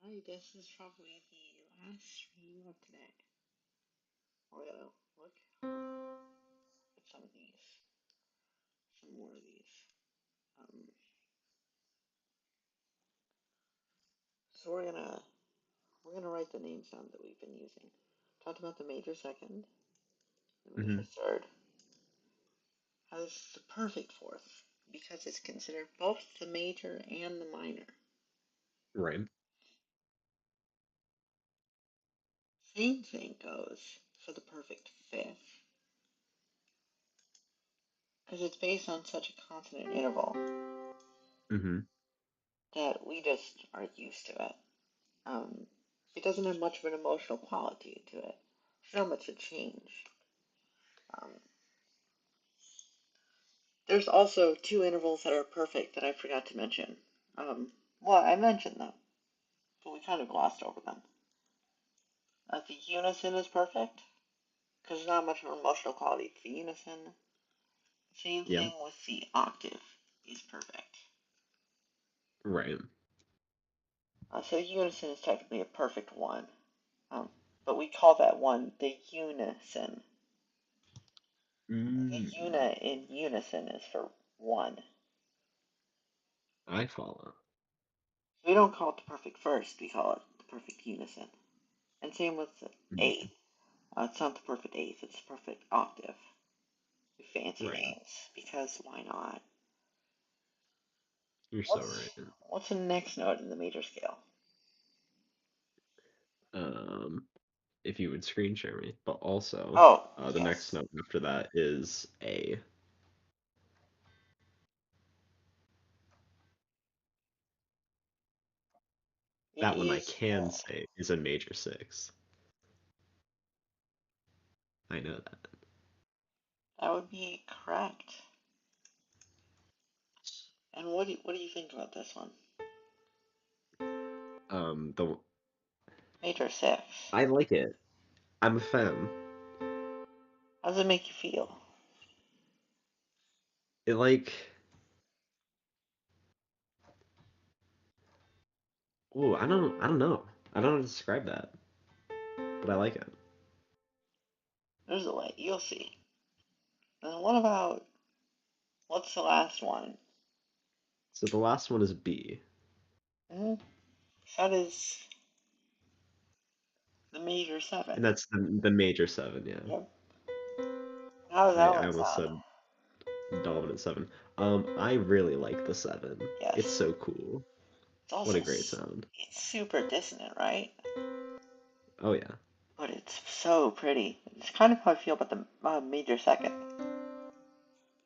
Alright, this is probably the last stream of today. We're gonna look at some of these, some more of these. So we're gonna write the names down that we've been using. Talked about the major second, the major third. Has the perfect fourth because it's considered both the major and the minor. Right. Same thing goes for the perfect fifth because it's based on such a consonant interval that we just are used to it. It doesn't have much of an emotional quality to it. There's not much to change. Um, there's also two intervals that are perfect that I forgot to mention. Well, I mentioned them, but we kind of glossed over them. The unison is perfect because there's not much of an emotional quality to the unison. Same Yeah. thing with the octave is perfect. Right. So unison is technically a perfect one, but we call that one the unison. The una in unison is for one. I follow. We don't call it the perfect first, we call it the perfect unison. And same with the Yeah. eighth. It's not the perfect eighth, it's the perfect octave. Fancy Right. names, because why not? You're so What's right. what's the next note in the major scale? Um, if you would screen share me, but also Oh, the next yes. note after that is A. It That one I is can say is a major six. I know that. that would be correct. And what do you think about this one? The Major six. I like it. I'm a fan. How does it make you feel? It like, oh, I don't know. I don't know how to describe that, but I like it. There's a way, you'll see. And what about what's the last one? So the last one is B, Mm, that is the major seven. and that's the major seven. Yeah. Yep. How does that I one almost sound? said dominant seven. I really like the seven. It's Yes. so cool. It's What also a great sound. it's super dissonant, right? Oh yeah. But it's so pretty. It's kind of how I feel about the major second. So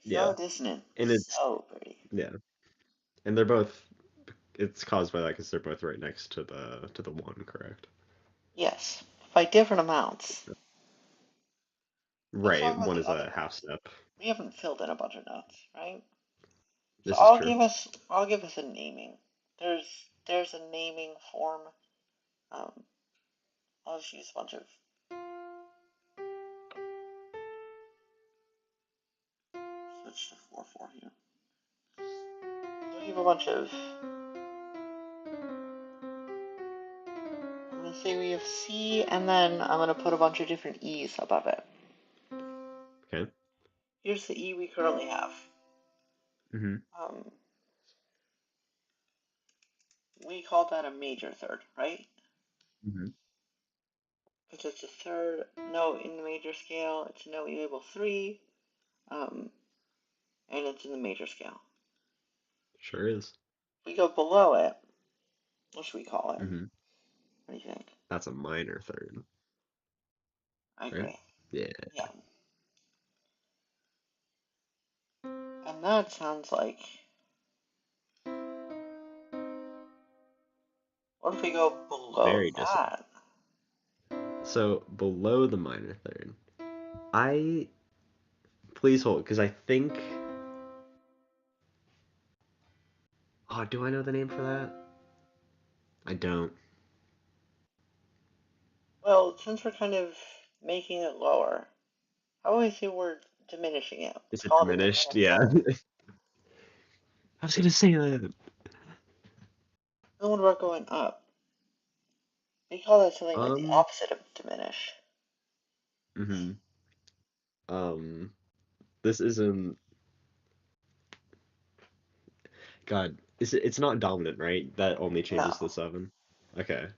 Yeah. dissonant, And it's so pretty. yeah. And they're both it's caused by that because they're both right next to the one, correct? Yes, by different amounts. Let's talk Right. about One the is other a half notes. step. We haven't filled in a bunch of notes, right? So This is true. I'll give us a naming. There's a naming form. Um, I'll just use a bunch of switch to 4-4 here. So we have a bunch of. I'm gonna say we have C, and then I'm gonna put a bunch of different E's above it. Okay. Here's the E we currently have. Mm-hmm. Um, we call that a major third, right? Mm-hmm. Because it's the third note in the major scale. It's a note we label 3, um, and it's in the major scale. Sure is. If we go below it, what should we call it? Mm-hmm. What do you think? That's a minor third, I right? agree. Yeah. Yeah. And that sounds like. What if we go below Very just. that? So below the minor third, I please hold because I think. Oh, do I know the name for that? I don't. Well, since we're kind of making it lower, how do we say we're diminishing it? Is it Call it a diminished? diminished Yeah. third. I was gonna say that. And what about going up? We call that something like the Um, opposite of diminish. mhm. Um, this isn't, God, it's not dominant, right? That only changes No. to seven. Okay.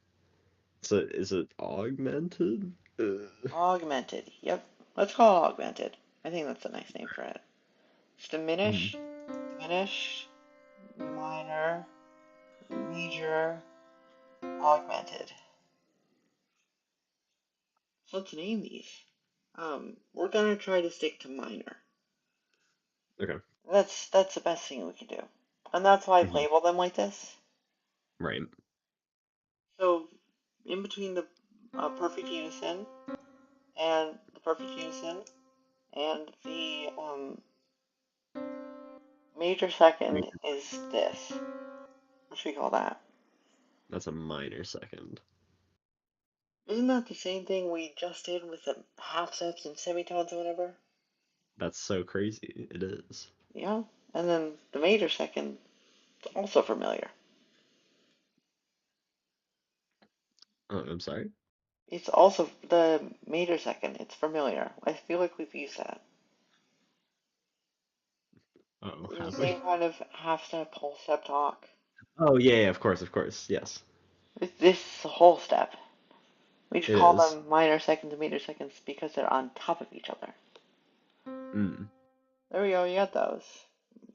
So is it augmented? Augmented. Yep. Let's call it augmented. I think that's a nice name for it. It's Mhm. diminish, diminish, minor, major, augmented. So let's name these. We're gonna try to stick to minor. Okay. That's the best thing we can do, and that's why I Mhm. label them like this. Right. So in between the perfect unison and the perfect unison and the major second Major. is this. What should we call that? That's a minor second. Isn't that the same thing we just did with the half steps and semitones or whatever? That's so crazy. It is. Yeah. And then the major second is also familiar. Oh, I'm sorry. It's also the major second. It's familiar. I feel like we've used that. Oh, In the have we? same kind of half step, whole step talk. Oh, yeah, yeah, of course, of course. Yes. This is a whole step. We just It call is. them minor seconds and major seconds because they're on top of each other. Mm. There we go, you got those.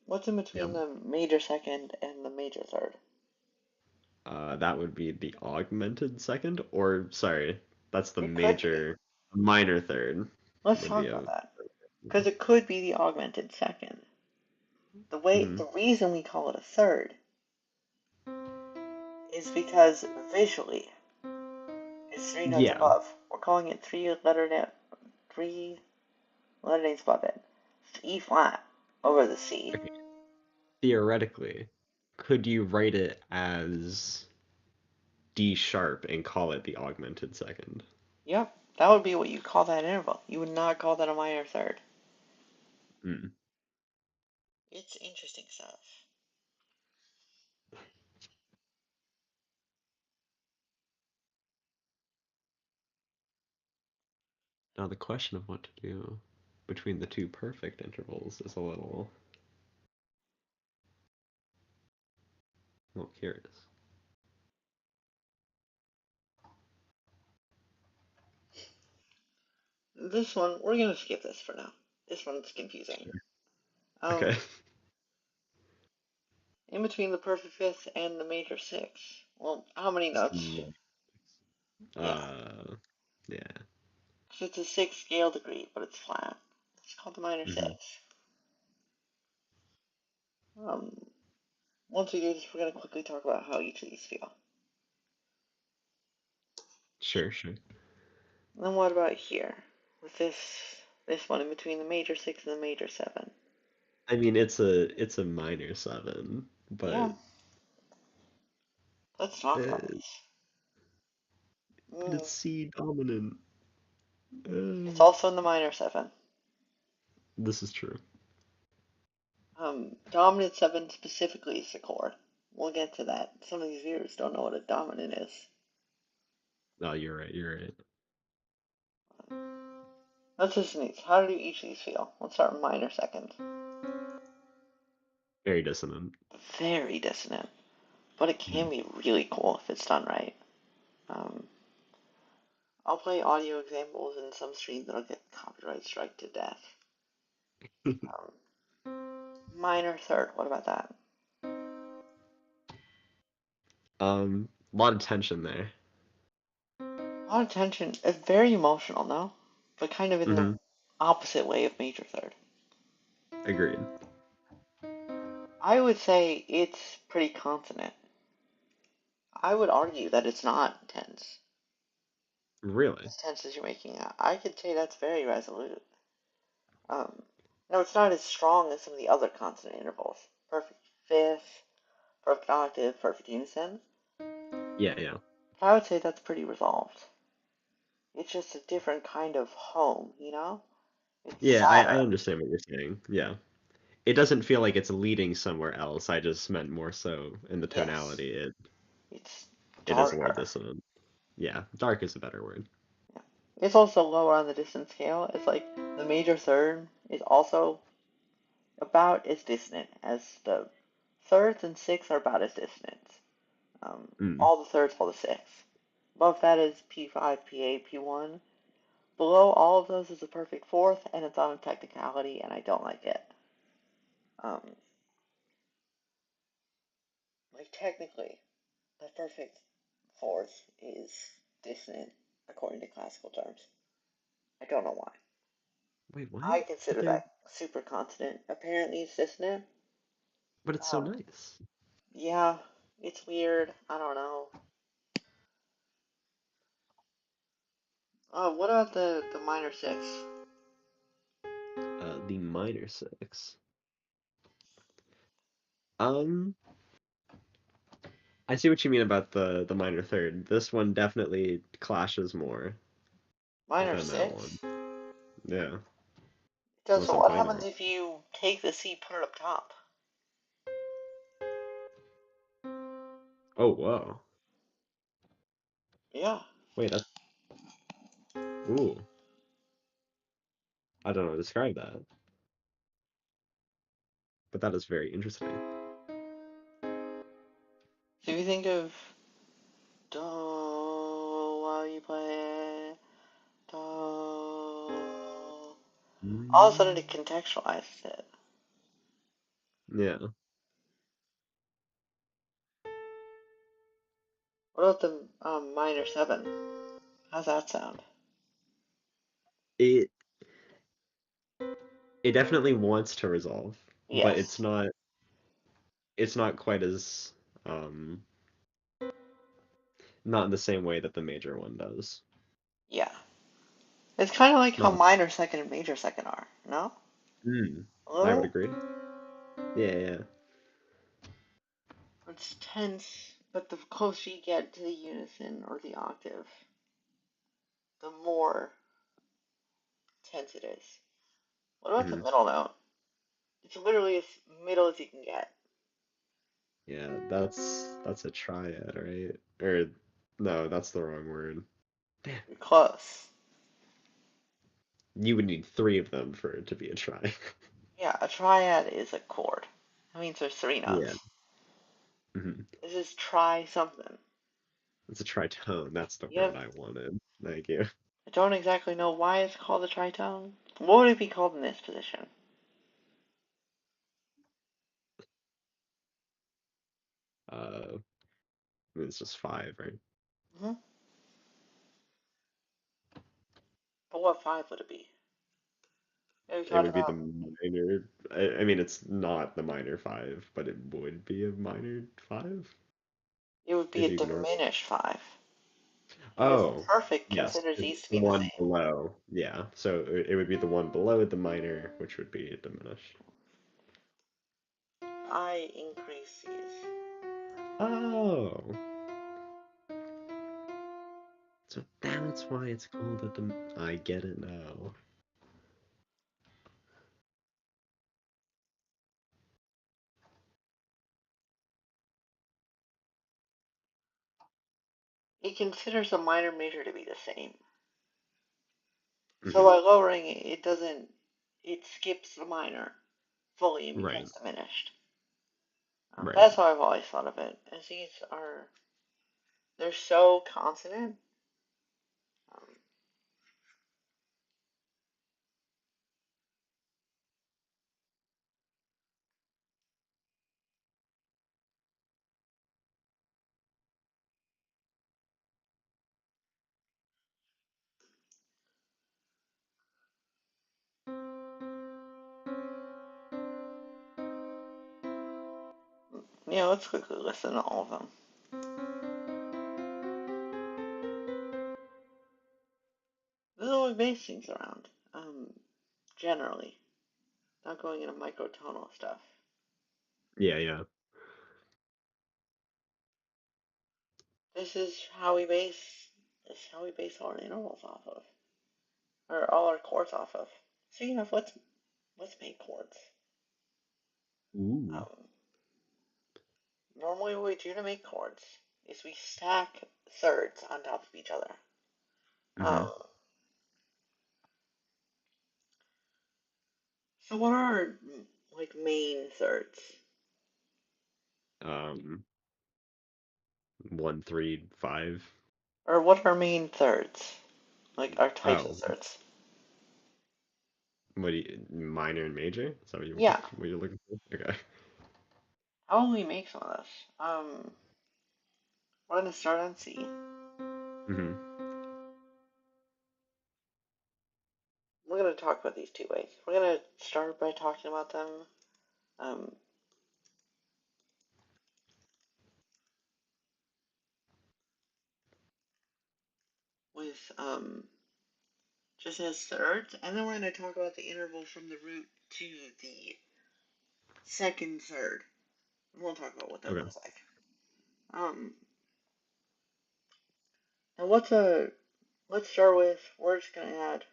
What's in Yeah. between the major second and the major third? That would be the augmented second, or sorry, that's the It could be. major, minor third Let's would talk be about a. that. Because it could be the augmented second. Mhm. The reason we call it a third is because visually it's three notes Yeah. above. We're calling it three letter names above it. It's E flat over the C. Okay. Theoretically, could you write it as D sharp and call it the augmented second? Yep, that would be what you call that interval. You would not call that a minor third. Mm. It's interesting stuff. Now the question of what to do between the two perfect intervals is a little curious. This one, we're gonna skip this for now. This one's confusing. Sure. Okay. Um, in between the perfect fifth and the major sixth. Well, how many notes? Semi- Yeah, Uh, yeah. because it's a sixth scale degree, but it's flat. It's called the minor Hmm. sixth. Um, once we do this, we're gonna quickly talk about how each of these feel. Sure, sure. And then what about here with this one in between the major six and the major seven? I mean, it's a minor seven, but Yeah, let's talk about uh, these. but it's Mm, C dominant. it's Uh, also in the minor seven. this is true. Dominant seven specifically is the chord. We'll get to that. Some of these viewers don't know what a dominant is. Oh, you're right. You're right. Let's listen to these. How do each of these feel? Let's start with minor second. Very dissonant. Very dissonant, but it can Mhm. be really cool if it's done right. Um, I'll play audio examples in some stream that'll get copyright strike to death. Um, Minor third. What about that? A lot of tension there. A lot of tension. It's very emotional, no? But kind of in the Hmm. opposite way of major third. Agreed. I would say it's pretty consonant. I would argue that it's not tense. Really? As tense as you're making out. I could say that's very resolute. Um, no, it's not as strong as some of the other consonant intervals. Perfect fifth, perfect octave, perfect unison. Yeah, yeah. But I would say that's pretty resolved. It's just a different kind of home, you know? It's Yeah, I sadder. understand what you're saying. Yeah. It doesn't feel like it's leading somewhere else. I just meant more so in the Yes. tonality. It It's it is a little darker. dissonant. Yeah, dark is a better word. Yeah. It's also lower on the distance scale. It's like the major third is also about as dissonant as the thirds, and sixths are about as dissonant. Mm. All the thirds, all the sixths. Above that is P5, P8, P1. Below all of those is a perfect fourth, and it's on a technicality, and I don't like it. Um, like technically, the perfect fourth is dissonant according to classical terms. I don't know why. Wait, what? I But consider they're that super consonant. Apparently, it's dissonant. but it's so Um, nice. yeah, it's weird. I don't know. What about the minor six? The minor six. Um, I see what you mean about the minor third. This one definitely clashes more Minor than that six? one. Yeah, Does unless so I'm what playing the happens wrong. if you take the C, put it up top? Oh, whoa. Yeah. Wait, that's ooh. I don't know how to describe that, but that is very interesting. So if you think of do while you play it, do, all of a sudden Mm, it contextualizes it. yeah. What about the minor seven? How's that sound? It it definitely wants to resolve, but Yes. it's not quite as not in the same way that the major one does. Yeah. It's kind of like how Not minor second and major second are, no? mm, A I little would bit? agree. Yeah, yeah. It's tense, but the closer you get to the unison or the octave, the more tense it is. What about the Hmm. middle note? It's literally as middle as you can get. Yeah, that's a triad, right? Or no, that's the wrong word. Damn. You're close. You would need three of them for it to be a tri. Yeah, a triad is a chord. That means there's three Yeah. notes. Hmm. This is try something. It's a tritone. That's the word Yep. I wanted. Thank you. I don't exactly know why it's called a tritone. What would it be called in this position? I mean, it's just five, right? Hmm. But what five would it be? Yeah, we It talked would be the about minor. I mean, it's not the minor five, but it would be a minor five it would be if a you ignore. diminished five because Oh, perfect yes, considers it's these to the be the one same. below. Yeah, so it would be the one below the minor, which would be diminished. I increase these. Oh, so that's why it's called a I get it now. It considers a minor major to be the same. So Hmm. by lowering it, it doesn't. It skips the minor fully and Right, becomes diminished. right. That's how I've always thought of it. As these are, they're so consonant. Um, let's quickly listen to all of them. This is what we base things around. Generally, not going into microtonal stuff. Yeah, yeah. This is how we base. This is how we base all our intervals off of, or all our chords off of. Speaking of, let's make chords. Ooh. Um, Normally, what we do to make chords is we stack thirds on top of each other. Mm-hmm. Um, so what are like main thirds? Um, 1, 3, 5. Or what are main thirds? Like our types of Oh, thirds. what do you, minor and major? Is that Yeah. what you're looking for? Okay. How will we make some of this? We're gonna start on C. Mm-hmm. We're gonna talk about these two ways. We're gonna start by talking about them um, with just as thirds, and then we're gonna talk about the interval from the root to the second third. And we'll talk about what that Okay. looks like. Um, and what's a let's start with we're just gonna add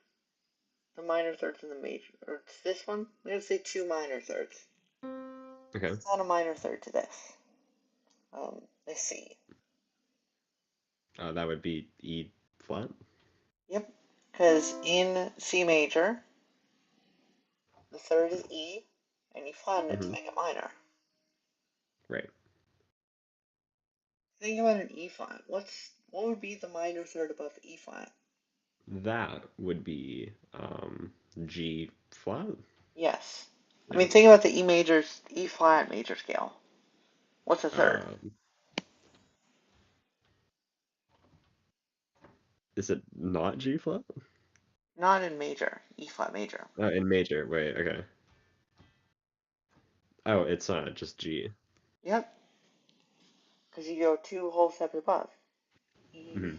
the minor thirds and the major. Or it's this one. We're gonna say two minor thirds. Okay. Let's add a minor third to this. Let's see. That would be E flat. Yep. Because in C major, the third is E, and you flatten it to Mm-hmm. make it minor. Right. Think about an E flat. What would be the minor third above E flat? That would be G flat. Yes. I Yeah. mean, think about the E major, E flat major scale. What's a third? Um, is it not G flat? Not in major. E flat major. In major. Wait. Okay. Oh, it's just G. Yep. Because you go two whole steps above. E. Mm-hmm.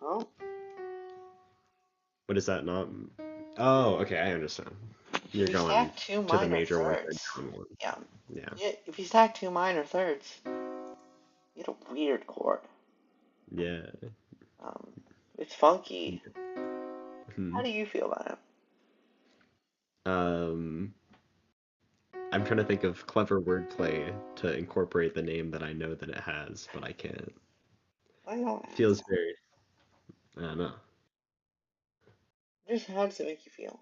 Oh. What is that not? Oh, okay. I understand. If You're you going stack two to the minor major one and thirds, down one. yeah. Yeah. If you stack two minor thirds, you get a weird chord. Yeah. Um, it's funky. How Hmm. do you feel about it? Um, I'm trying to think of clever wordplay to incorporate the name that I know that it has, but I can't. I don't It have to. feels very, I don't know. Just how does it make you feel?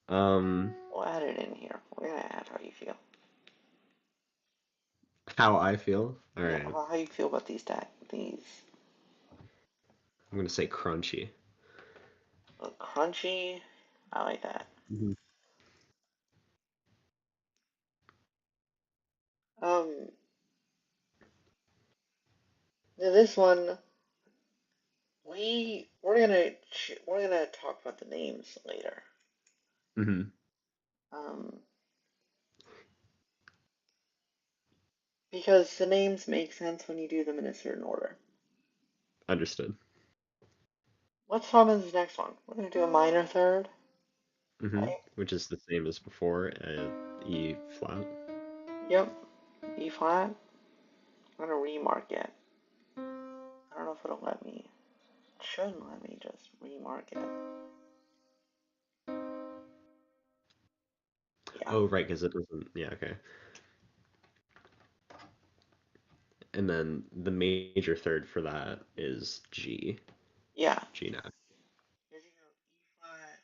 Um, We'll add it in here. We're gonna add how you feel. how I feel. All Yeah, right. about how you feel about these I'm gonna say crunchy. crunchy. I like that. Hmm. Um, this one we're gonna talk about the names later. Hmm. Um, because the names make sense when you do them in a certain order. Understood. What's from this next one? We're gonna do a minor third, Hmm. right? Which is the same as before, E flat. Yep. E flat. I'm gonna remark it. I don't know if it'll let me. It shouldn't let me just remark it. Yeah. Oh, right, because it doesn't. Yeah, okay. And then the major third for that is G. Yeah. G now. Because you go E flat,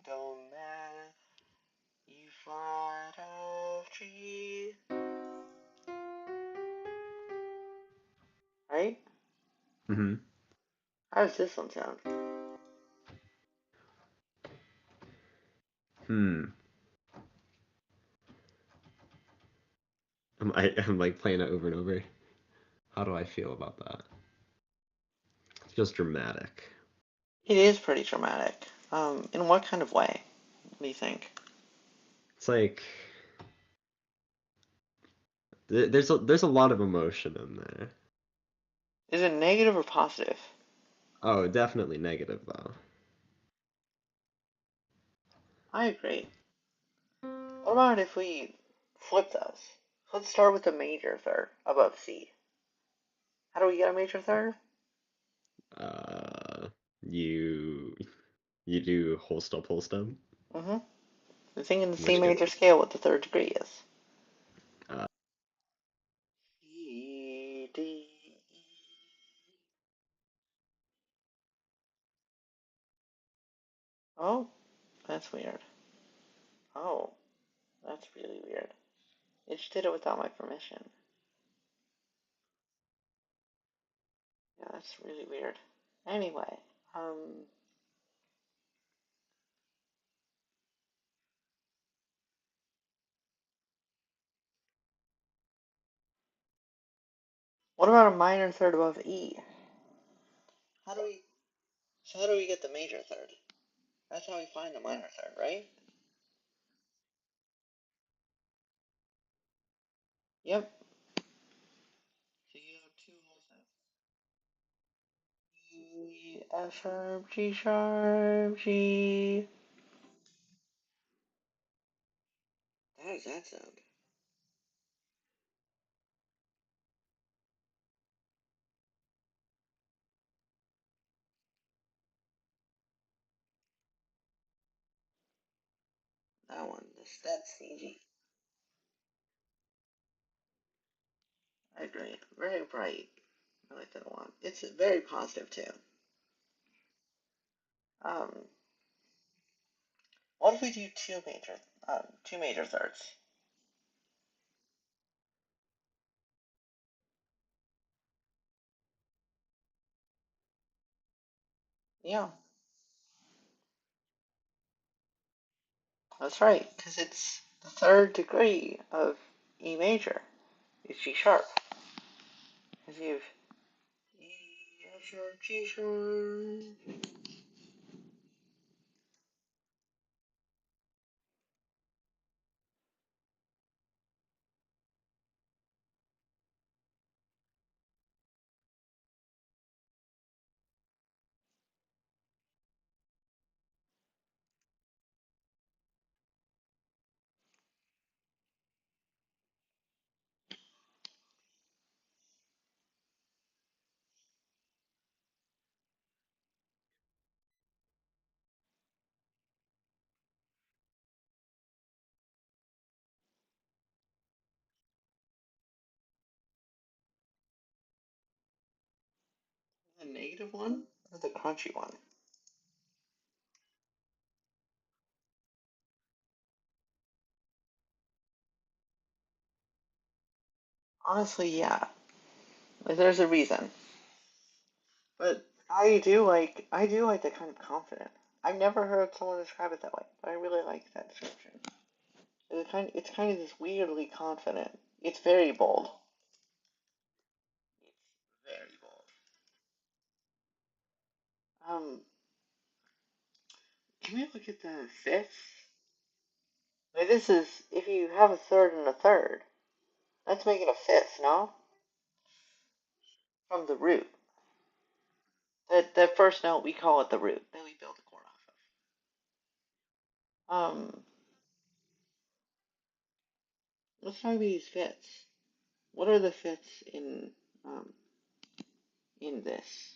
do ma, E flat of G, right? Hmm. How does this one sound? Hmm. I'm like playing it over and over. How do I feel about that? It feels dramatic. It is pretty dramatic. In what kind of way? What do you think? It's like there's a lot of emotion in there. Is it negative or positive? Oh, definitely negative though. I agree. What about if we flip those? Let's start with the major third above C. How do we get a major third? Uh, you you do whole step, Mm-hmm. The thing in the C which gets major scale what the third degree is. Oh, that's weird. Oh, that's really weird. It just did it without my permission. Yeah, that's really weird. Anyway, what about a minor third above E? How do we, so how do we get the major third? That's how we find the minor third, right? Yep. So you have two whole steps. E, F sharp, G sharp, G. How does that sound? That one, that's easy. I agree. Very bright. I like that a lot. It's very positive too. Um, what if we do two major thirds? Yeah, that's right, because it's the third degree of E major. It's G sharp. Because you have E, F sharp, G sharp. The negative one or the crunchy one? Honestly, yeah. Like, there's a reason. But I do like that kind of confident. I've never heard someone describe it that way, but I really like that description. It's kind of this weirdly confident. It's very bold. It's very bold. Can we look at the fifth? Like this is if you have a third and a third. Let's make it a fifth, no? From the root. That first note we call it the root. Then we build the chord off of. Let's talk about these fifths. What are the fifths um in this?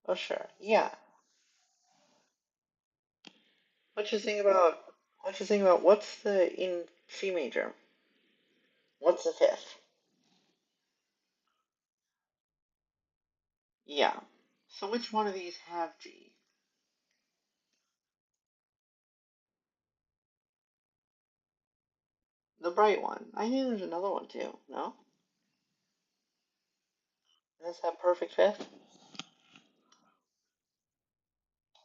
Oh sure, yeah. What you think about what's the in C major? What's the fifth? Yeah. So which one of these have G? The bright one. I think there's another one too. No? Does that perfect fifth?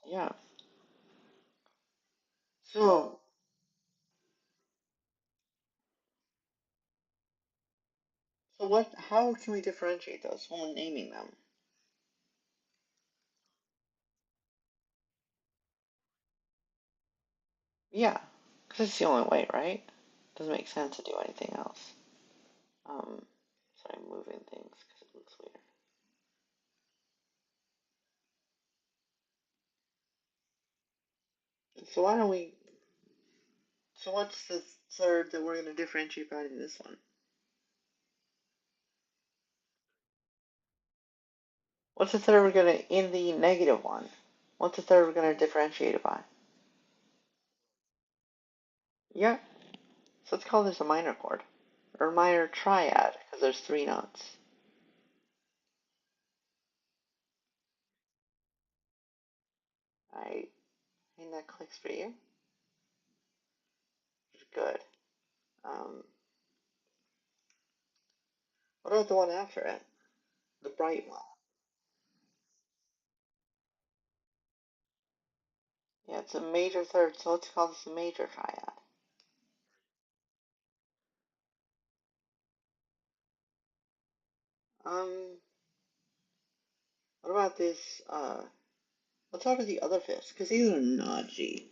Yeah. So so what? How can we differentiate those when we're naming them? Yeah, because it's the only way, right? Doesn't make sense to do anything else. Sorry, I'm moving things because it looks weird. So why don't we? So what's the third that we're going to differentiate by in this one? What's the third we're going to in the negative one? What's the third we're going to differentiate it by? Yeah. So let's call this a minor chord, or minor triad, because there's 3 notes. I think that clicks for you. Good. What about the one after it? The bright one. Yeah, it's a major third, so let's call this a major triad. What about this, let's talk about the other fifths, because these are not G.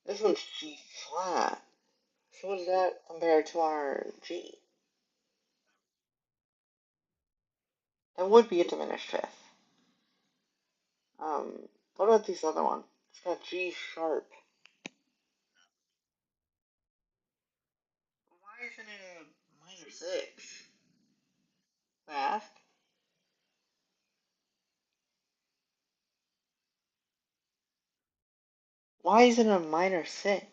This one's G flat. So what does that compare to our G? That would be a diminished fifth. What about this other one? It's got G sharp. Why isn't it a minor 6? Fast. Why isn't it a minor 6?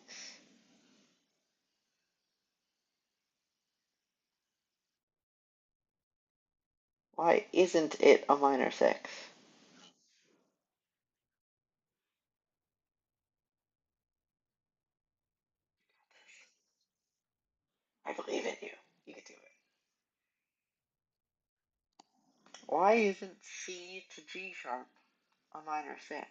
Why isn't it a minor 6? I believe in you. You can do it. Why isn't C to G sharp a minor 6?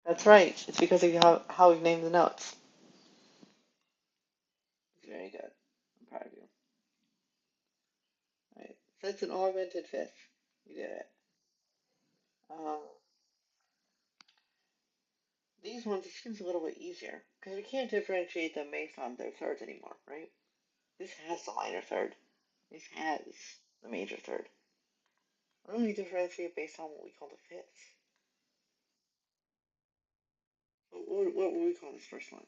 That's right. It's because of how we've named the notes. Very good. I'm proud of you. All right. So it's an augmented fifth. You did it. Um, these ones, it seems a little bit easier because we can't differentiate them based on their thirds anymore, right? This has the minor third. This has the major third. We only differentiate based on what we call the fifths. What would we call this first one?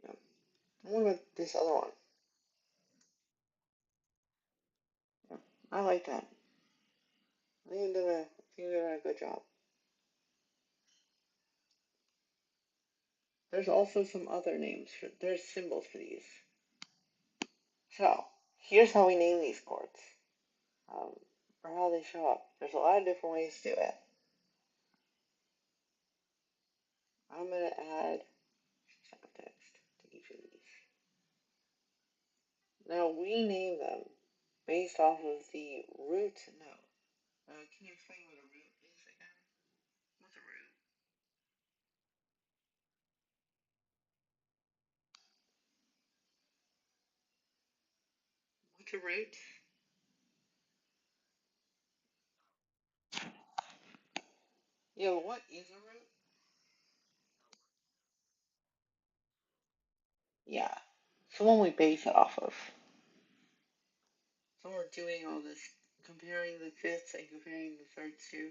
Yep. And what about this other one? Yeah. I like that. I think you did a good job. There's also some other names there's symbols for these. So here's how we name these chords, um, or how they show up. There's a lot of different ways to do it. I'm gonna add subtext to each of these. Now we name them based off of the root note. Can you explain what a root is again? What's a root? What's a root? Yeah, what is a root? Yeah, it's the one we base it off of. So we're doing all this, comparing the fifths and comparing the thirds too,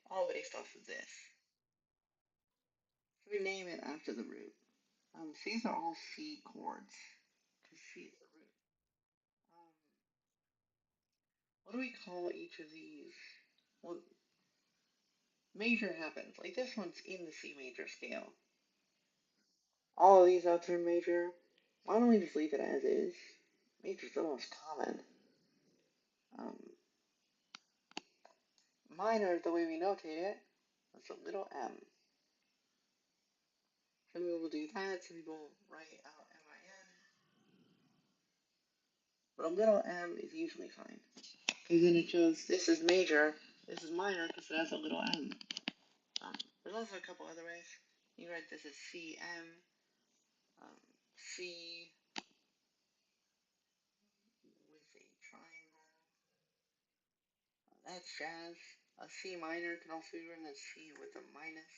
all based off of this. So we name it after the root. These are all C chords, because C is the root. Um, what do we call each of these? Well, major happens. Like this one's in the C major scale. All of these notes are major. Why don't we just leave it as is? Major's the most common. Um, minor, the way we notate it, that's a little m. Some people do that, some people write out M-I-N. But a little m is usually fine. Because then it shows this is major, this is minor, because it has a little m. There's also a couple other ways. You write this as CM, C with a triangle. That's jazz. A C minor can also be written as C with a minus.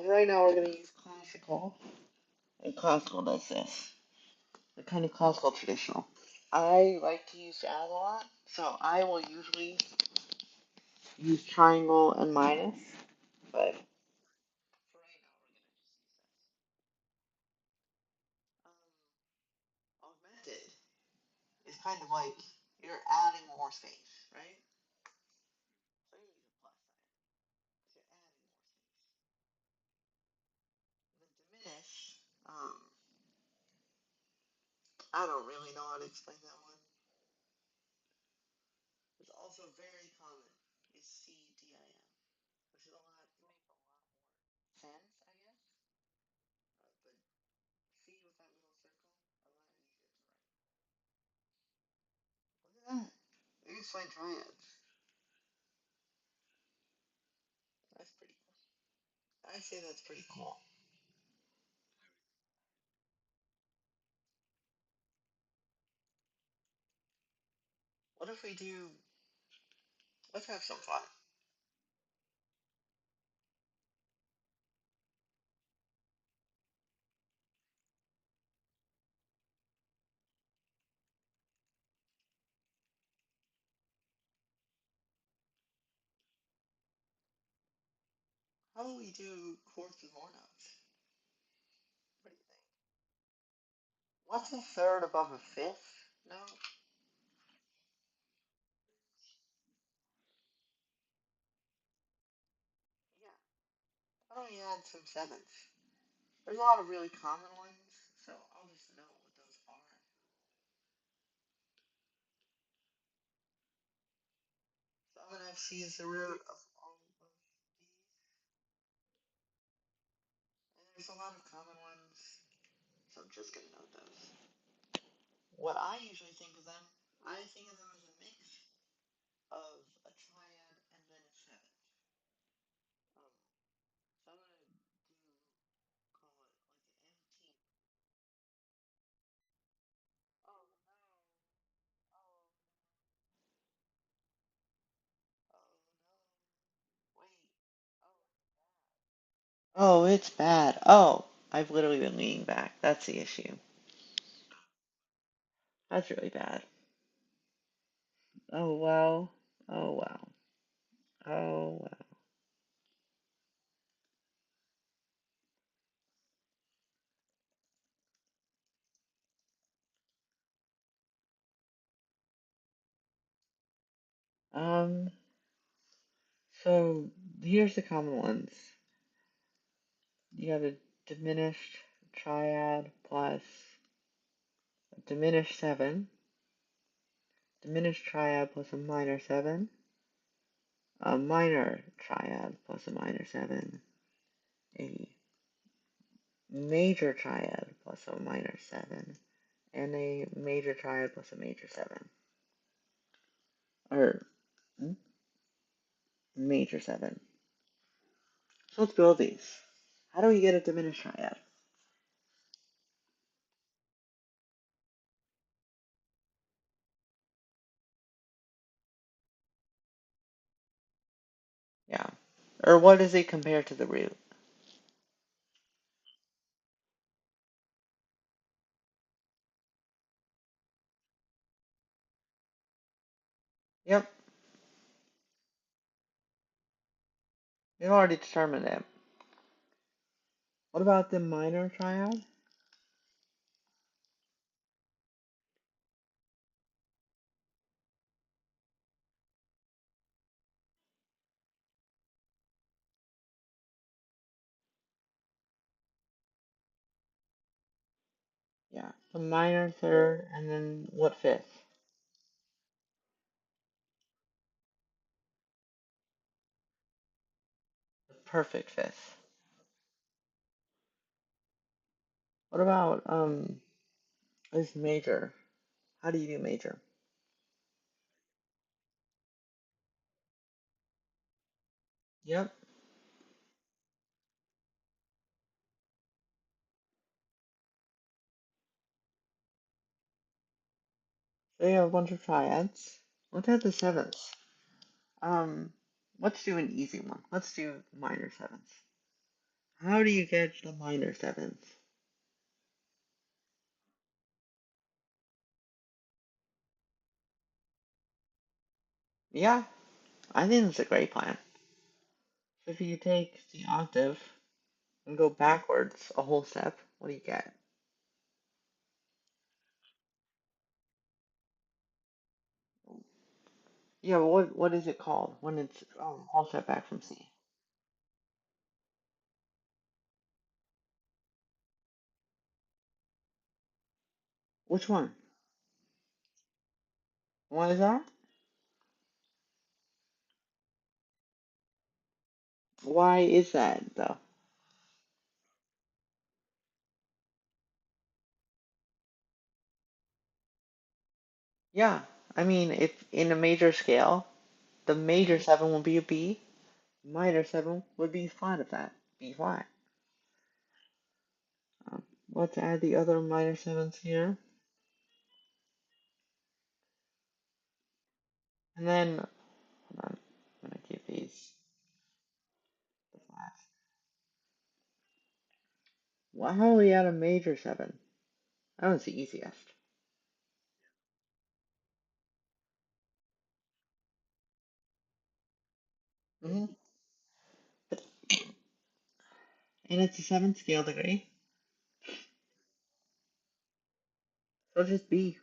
Right now we're going to use classical. And classical does this. The kind of classical traditional. I like to use jazz a lot, so I will usually use triangle and minus, but for right now we're gonna just use this. Augmented is kind of like you're adding more space, right? So you use a plus sign. You're adding more space. The diminish, I don't really know how to explain that one. It's also very common. Is CDIM, which is a lot, it makes a lot more sense, I guess. But C with that little circle, a lot easier to write. Look at that. They explain triads. That's pretty cool. I say that's pretty cool. What if we do, let's have some fun. How do we do quarts and more notes? What do you think? What's a third above a fifth? No? Yeah. How do we add some sevenths? There's a lot of really common ones, so I'll just know what those are. So I'm gonna have C as the root of all of these. And there's a lot of common ones, so I'm just gonna note those. What I usually think of them, I think of them as a mix of a triad and then a seventh. Um, so I'm gonna call it like an MT. Oh no. Oh, oh no. Wait. Oh, it's bad. Oh, I've literally been leaning back. That's the issue. That's really bad. Oh well. Oh well. Oh well. So here's the common ones. You have a diminished triad plus a diminished seven, diminished triad plus a minor seven, a minor triad plus a minor seven, a major triad plus a minor seven, and a major triad plus a major seven. Or major seven. So let's build these. How do we get a diminished triad? Yeah. Or what does it compare to the root? Yep. We've already determined it. What about the minor triad? Yeah. The minor third, and then what fifth? The perfect fifth. What about this major? How do you do major? Yep. So you have a bunch of triads. Let's add the sevenths. Um, let's do an easy one. Let's do minor sevenths. How do you get the minor sevenths? Yeah, I think that's a great plan. So if you take the octave and go backwards a whole step, what do you get? Yeah, but what is it called when it's whole step back from C? Which one? What is that? Why is that though? Yeah, I mean, if in a major scale, the major seven would be a B, minor seven would be flat of that, B flat. Um, let's add the other minor sevens here, and then hold on, I'm gonna keep these the flats. Well, how do we add a major seven? That was the easiest. Hmm. And it's a seventh scale degree, so just B.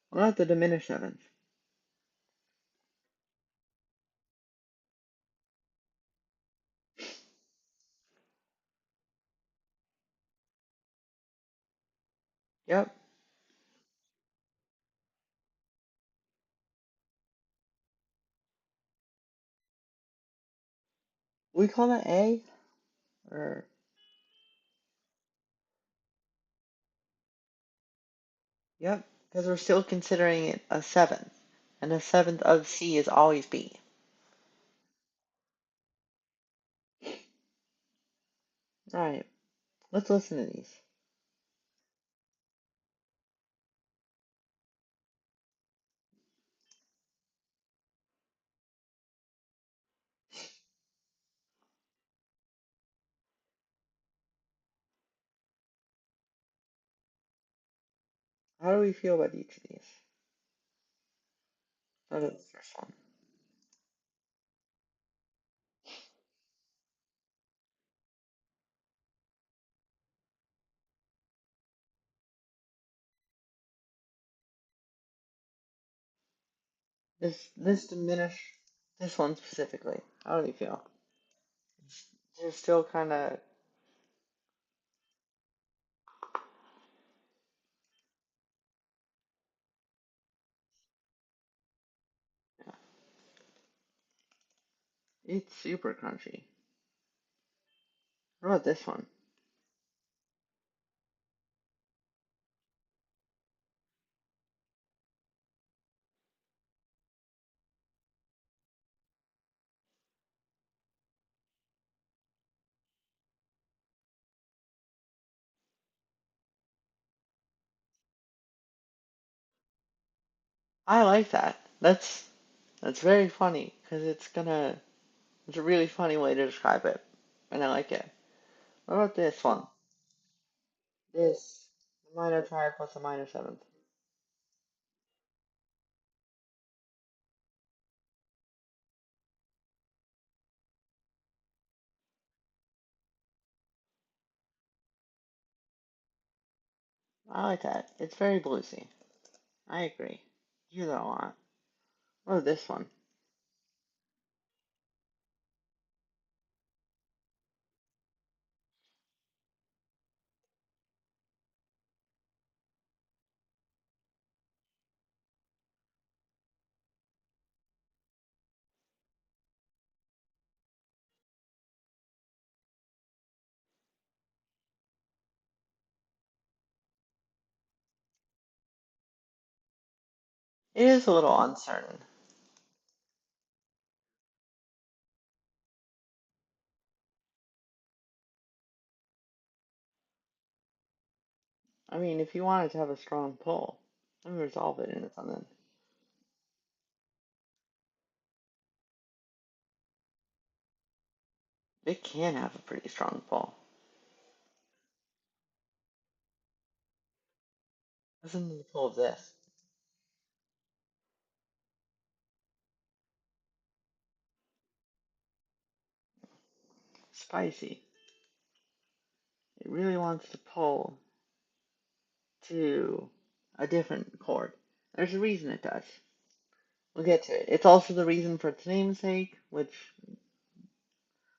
What about the diminished sevens? Yep, we call that A, or yep, because we're still considering it a seventh, and a seventh of C is always B. All right, let's listen to these. How do we feel about each of these? Start with the first one. This diminish this one specifically. How do we feel? They're still kind of. It's super crunchy. What about this one? I like that. That's very funny because it's a really funny way to describe it, and I like it. What about this one? This the minor triad plus a minor seventh. I like that. It's very bluesy. I agree. You do that a lot. What about this one? It is a little uncertain. I mean, if you wanted to have a strong pull, let me resolve it into something. It can have a pretty strong pull. Listen to the pull of this. spicy. It really wants to pull to a different chord. There's a reason it does. We'll get to it. It's also the reason for its namesake, which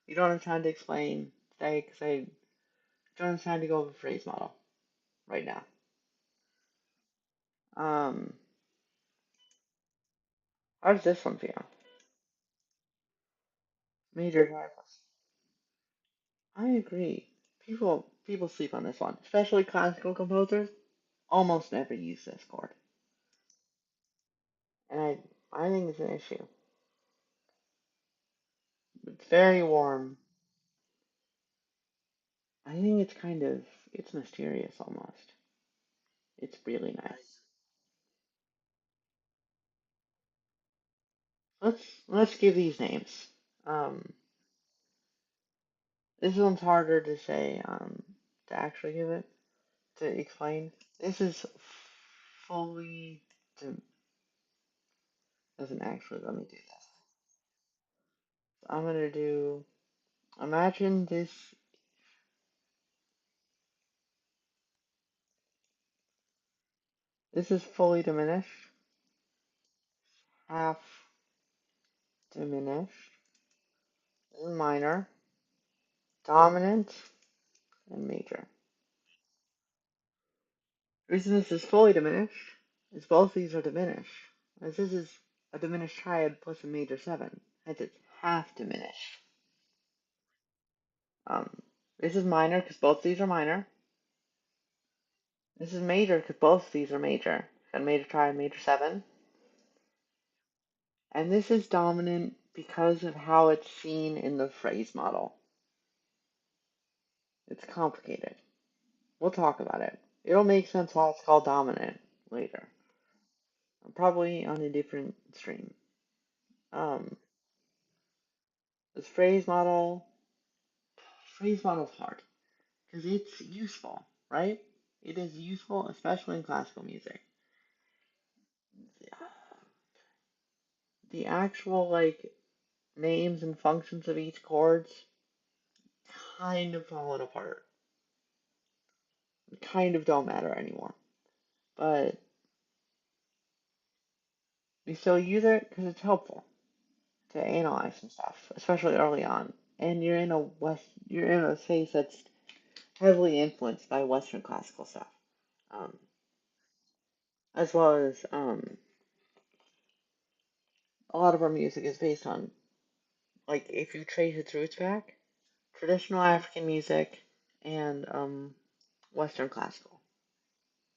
you don't have time to explain today because I don't have time to go over phrase model right now. Um, how does this one feel? Major drivers. I agree. People sleep on this one, especially classical composers. Almost never use this chord, and I think it's an issue. It's very warm. I think it's mysterious almost. It's really nice. Let's give these names. Um, this one's harder to say. To actually give it to explain. This is fully. To, doesn't actually let me do this. I'm gonna do. Imagine this. This is fully diminished, half diminished, minor, dominant, and major. The reason this is fully diminished is both these are diminished, as this is a diminished triad plus a major 7, hence it's half diminished. This is minor because both these are minor. This is major because both of these are major. Got major triad, major 7. And this is dominant because of how it's seen in the phrase model. It's complicated. We'll talk about it. It'll make sense why it's called dominant later. Probably on a different stream. Um, this phrase model is hard because it's useful, right? It is useful, especially in classical music. The actual names and functions of each chords kind of falling apart. Kind of don't matter anymore. But we still use it because it's helpful to analyze some stuff, especially early on. And you're in a phase that's heavily influenced by Western classical stuff, um, as well as a lot of our music is based on, if you trace its roots back, traditional African music and Western classical.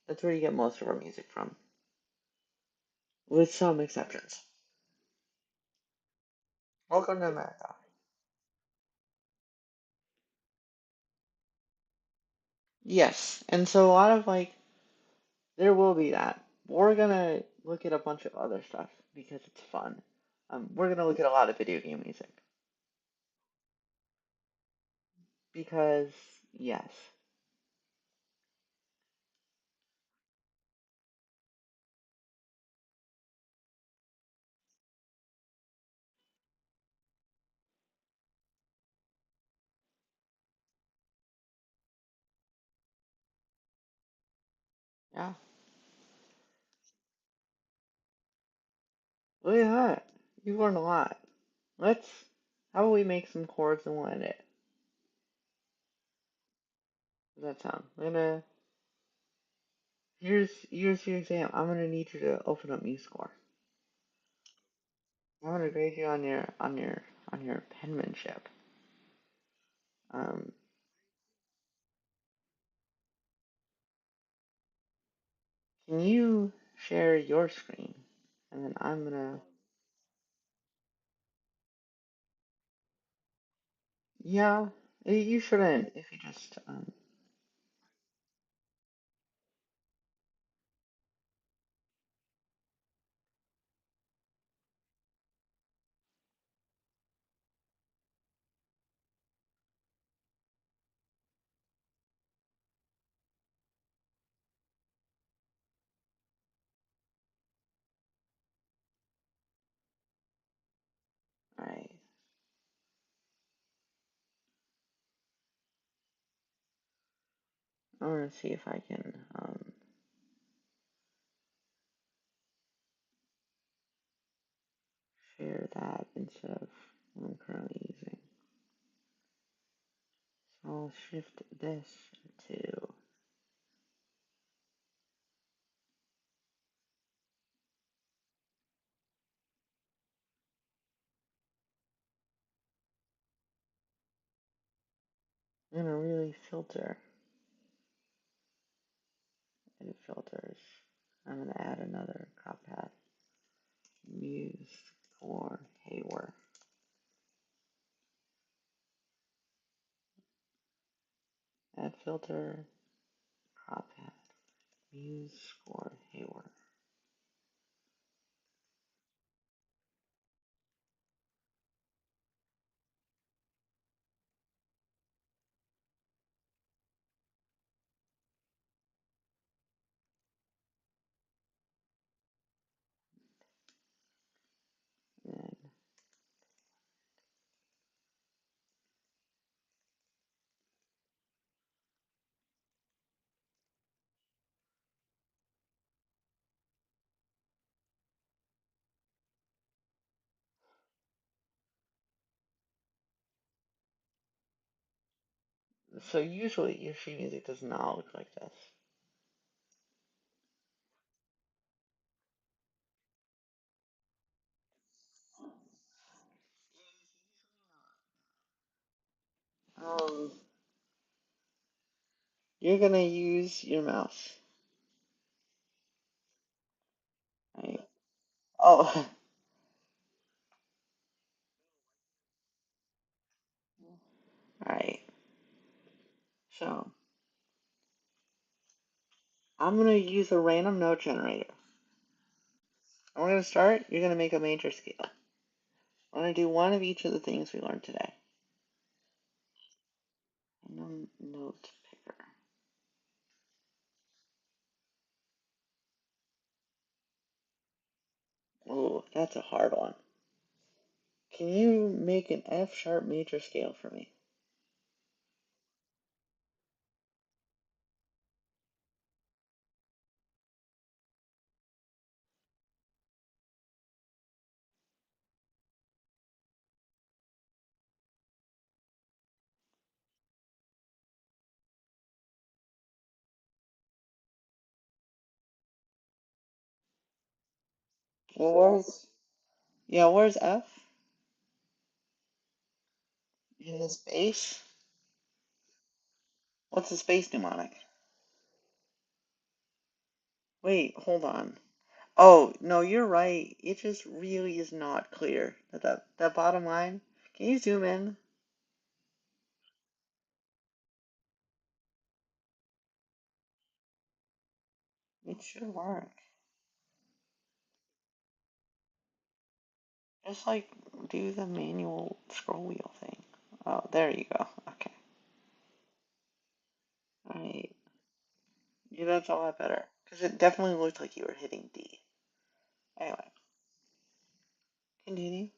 That's where you get most of our music from, with some exceptions. Welcome to America. Yes, and so a lot of there will be that. We're gonna look at a bunch of other stuff because it's fun. We're gonna look at a lot of video game music because yes, yeah. Look at that. You've learned a lot. Let's. How about we make some chords and we'll end it? How does that sound? Here's your exam. I'm gonna need you to open up MuseScore. I'm gonna grade you on your penmanship. Um, can you share your screen? And then I'm gonna. Yeah, you shouldn't if you just. Alright. I want to see if I can share that instead of what I'm currently using. So I'll shift this to I'm gonna really filter edit filters. I'm gonna add another crop path. Muse for Hayward. Add filter crop path. Muse for Hayward. And so usually your sheet music does not look like this. Um, you're gonna use your mouse, right? Oh, alright. So I'm gonna use a random note generator. And we're gonna start. You're gonna make a major scale. I'm gonna do one of each of the things we learned today. Random note picker. Oh, that's a hard one. Can you make an F sharp major scale for me? Well, where's F? In the space? What's the space mnemonic? Wait, hold on. Oh, no, you're right. It just really is not clear. That bottom line. Can you zoom in? It should work. Just like do the manual scroll wheel thing. Oh, there you go. Okay. Alright. Yeah, that's a lot better. Because it definitely looked like you were hitting D. Anyway, continue.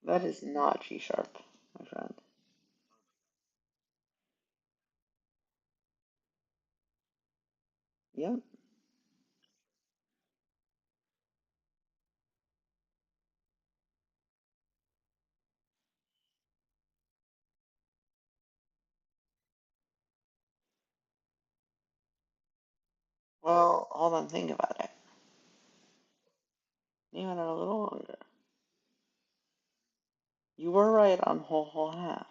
That is not G sharp, my friend. Yep. Well, hold on, think about it. You had it a little longer. You were right on whole half.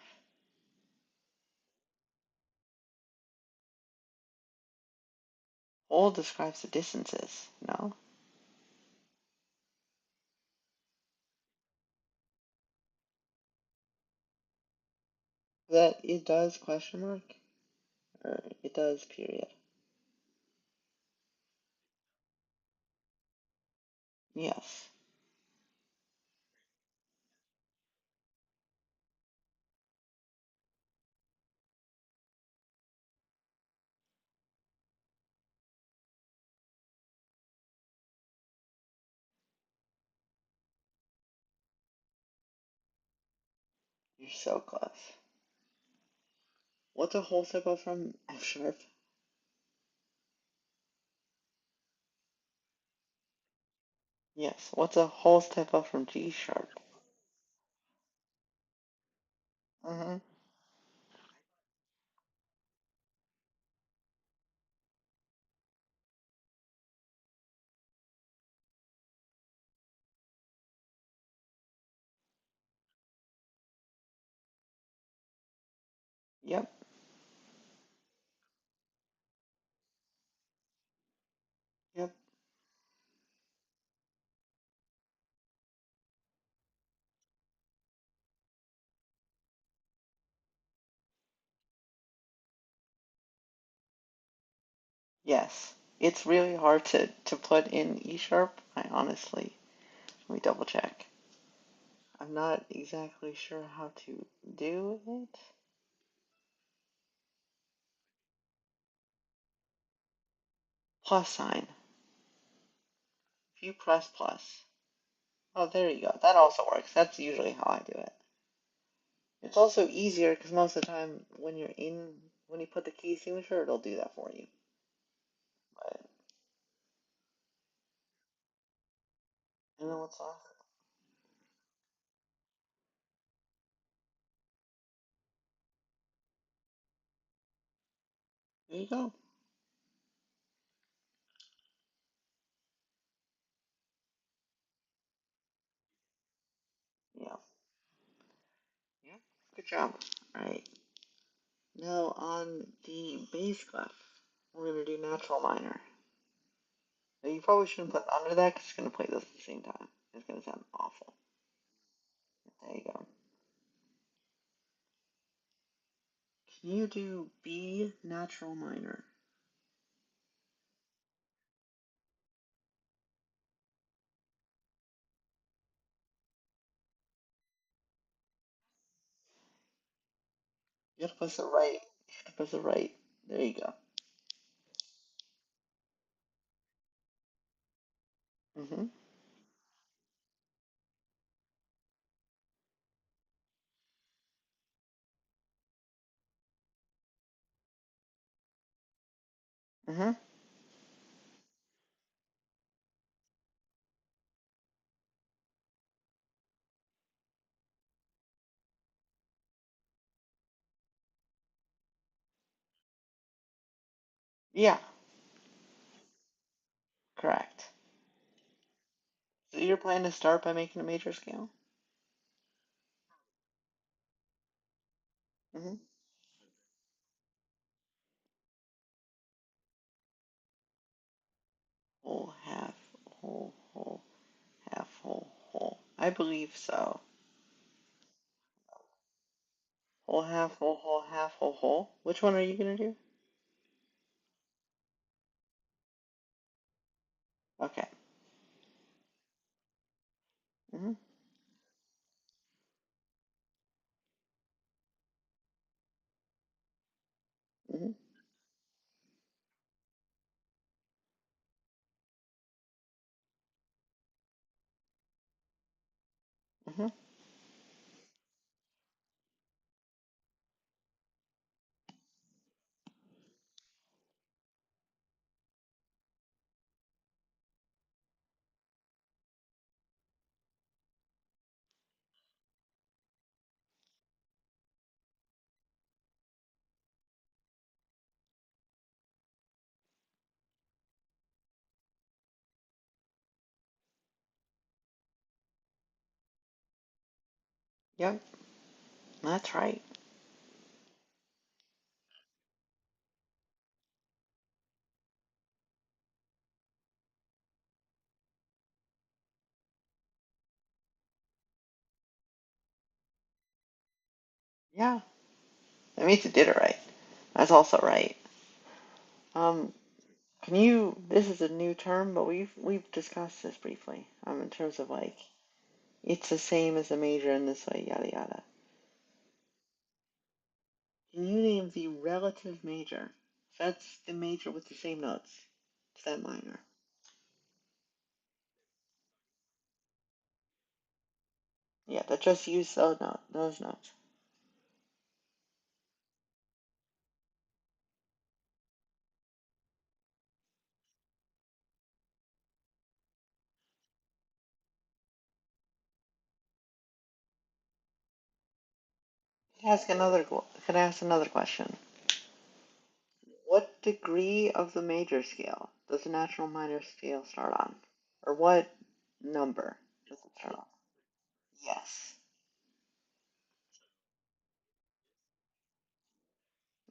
Whole describes the distances, no? That it does question mark? Or it does period. Yes. You're so close. What's a whole step up from F sharp? Yes. What's a whole step up from G sharp? Mm-hmm. Yep. Yep. Yes. It's really hard to put in E sharp. I honestly, let me double check. I'm not exactly sure how to do it. Plus sign. If you press plus. Oh, there you go. That also works. That's usually how I do it. It's also easier because most of the time when you put the key signature, it'll do that for you. But, and then what's off? There you go. Yeah. Yeah. Good job. All right. Now on the bass clef, we're gonna do natural minor. Now you probably shouldn't put under that because it's gonna play this at the same time. It's gonna sound awful. There you go. Can you do B natural minor? You have to press it right. You have to press it right. There you go. Mm-hmm. Mm-hmm. Yeah, correct. So you're planning to start by making a major scale? Mm-hmm. Whole, half, whole, half, whole. I believe so. Whole, half, whole. Which one are you gonna do? Okay. Mm-hmm. Mm-hmm. Mm-hmm. Yep, that's right. Yeah, that means you did it right. That's also right. Um, can you? This is a new term, but we've discussed this briefly. In terms of like, it's the same as a major in this way, yada yada. Can you name the relative major? That's the major with the same notes to that minor. Yeah, that just use those notes. Can I ask another question? What degree of the major scale does the natural minor scale start on? Or what number does it start on? Yes.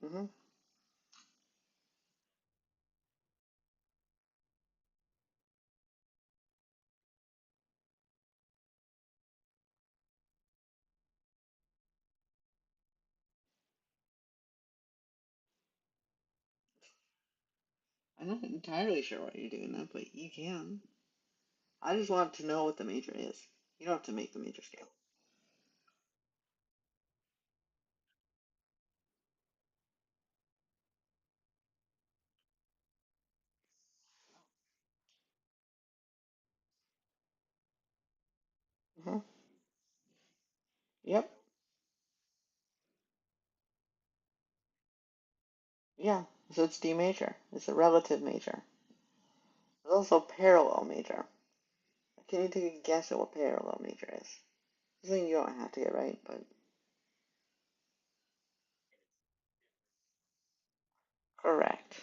Hmm. I'm not entirely sure why you're doing that, but you can. I just want to know what the major is. You don't have to make the major scale. Hmm. Yep. Yeah. So it's D major. It's a relative major. It's also parallel major. Can you take a guess at what parallel major is? Something you don't have to get right, but correct.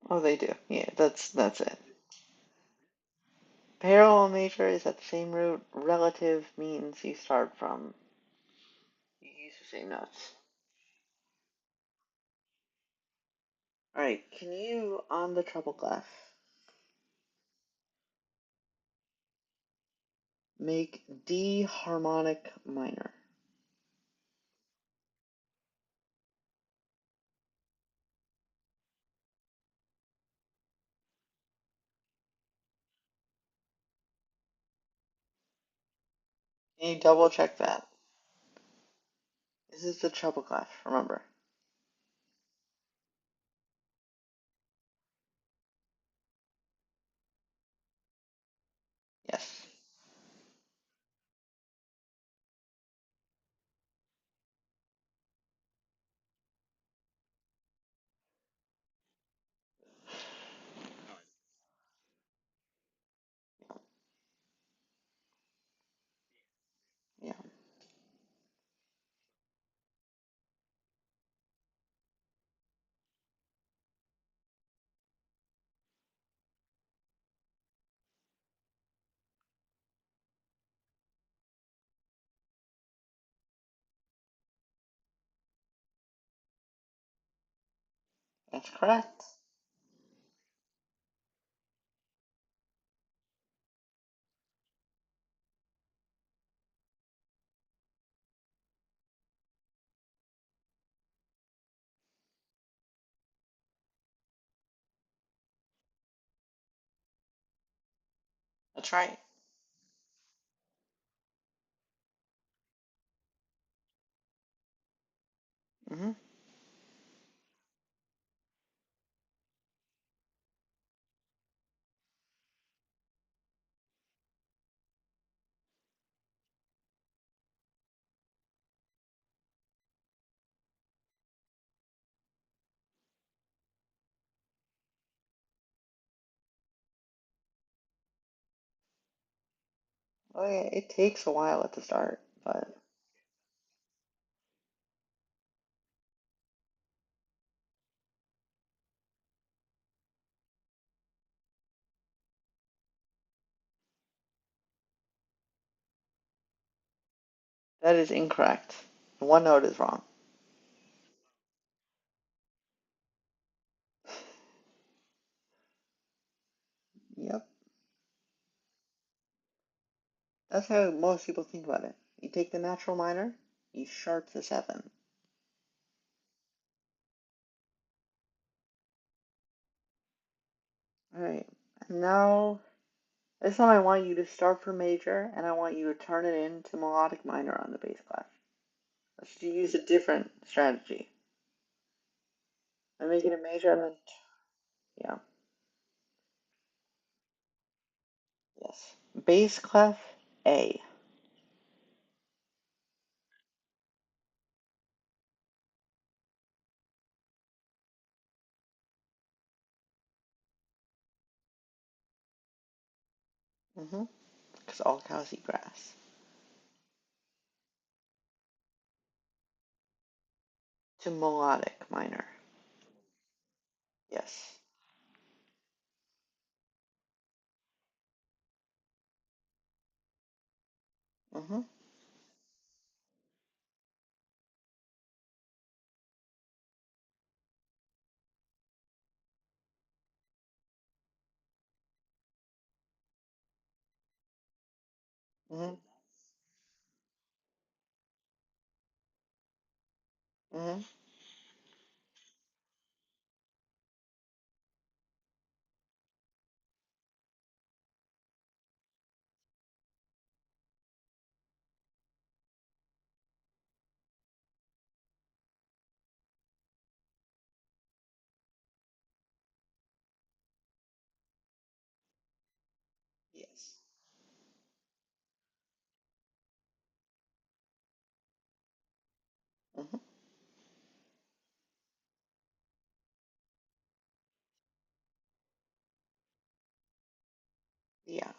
Oh, they do. Yeah, that's it. Parallel major is at the same root. Relative means you start from, you use the same notes. All right, can you, on the treble clef, make D harmonic minor? Can you double check that? This is the treble clef, remember? Yes. Yeah, that's correct. That's right. Hmm. Oh yeah, it takes a while at the start, but that is incorrect. One note is wrong. Yep. That's how most people think about it. You take the natural minor, you sharp the seven. Alright. Now, this time I want you to start from major and I want you to turn it into melodic minor on the bass clef. Let's use a different strategy. I make it a major and then, yeah, yes. Bass clef A. Mm-hmm. Because all cows eat grass. To melodic minor. Yes. Mm-hmm. Mm-hmm. Mm-hmm. Yes. Mm-hmm. Yeah.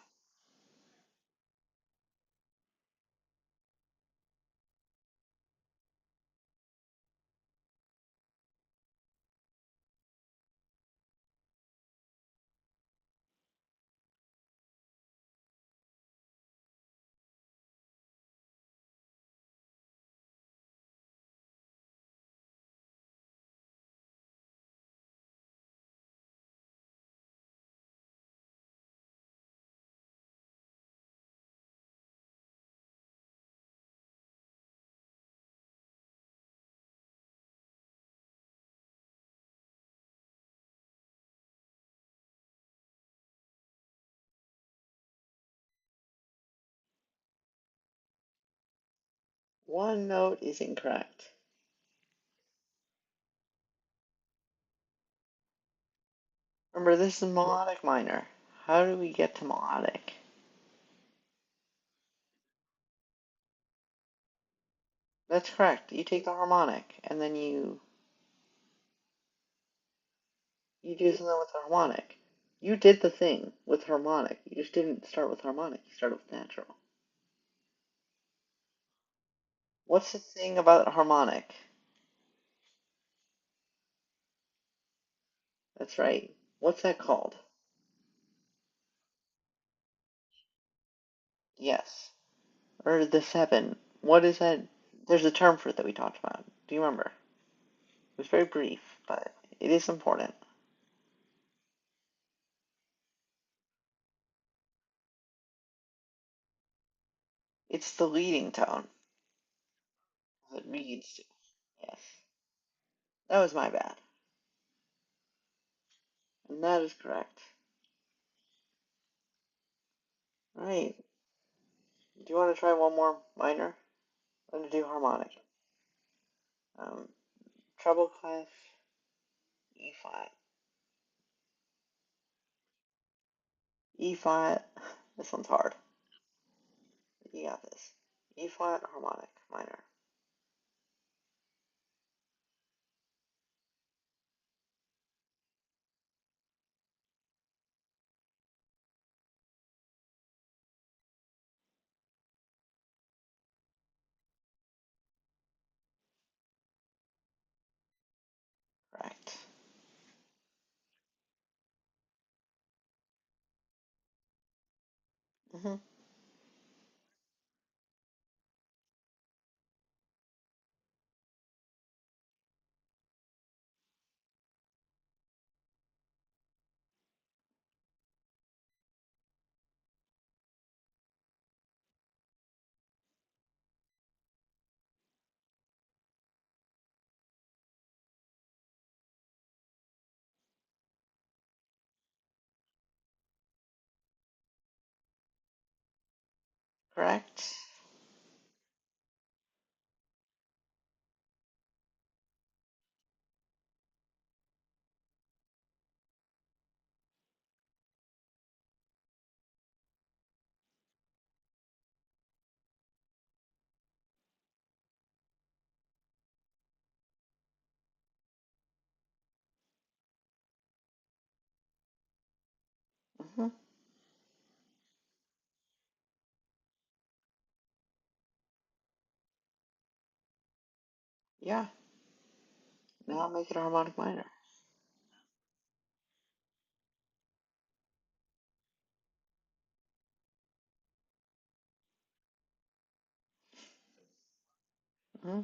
One note is incorrect. Remember, this is melodic minor. How do we get to melodic? That's correct. You take the harmonic, and then you do something with harmonic. You did the thing with harmonic. You just didn't start with harmonic. You started with natural. What's the thing about harmonic? That's right. What's that called? Yes. Or the seven. What is that? There's a term for it that we talked about. Do you remember? It was very brief, but it is important. It's the leading tone. It reads to. Yes. That was my bad. And that is correct. Right. Do you want to try one more minor? I'm going to do harmonic. Um, treble clef, E flat. E flat. This one's hard. You got this. E flat, harmonic, minor. Correct. Mm-hmm. Correct. Mm-hmm. Yeah. Now make it a harmonic minor. Hmm.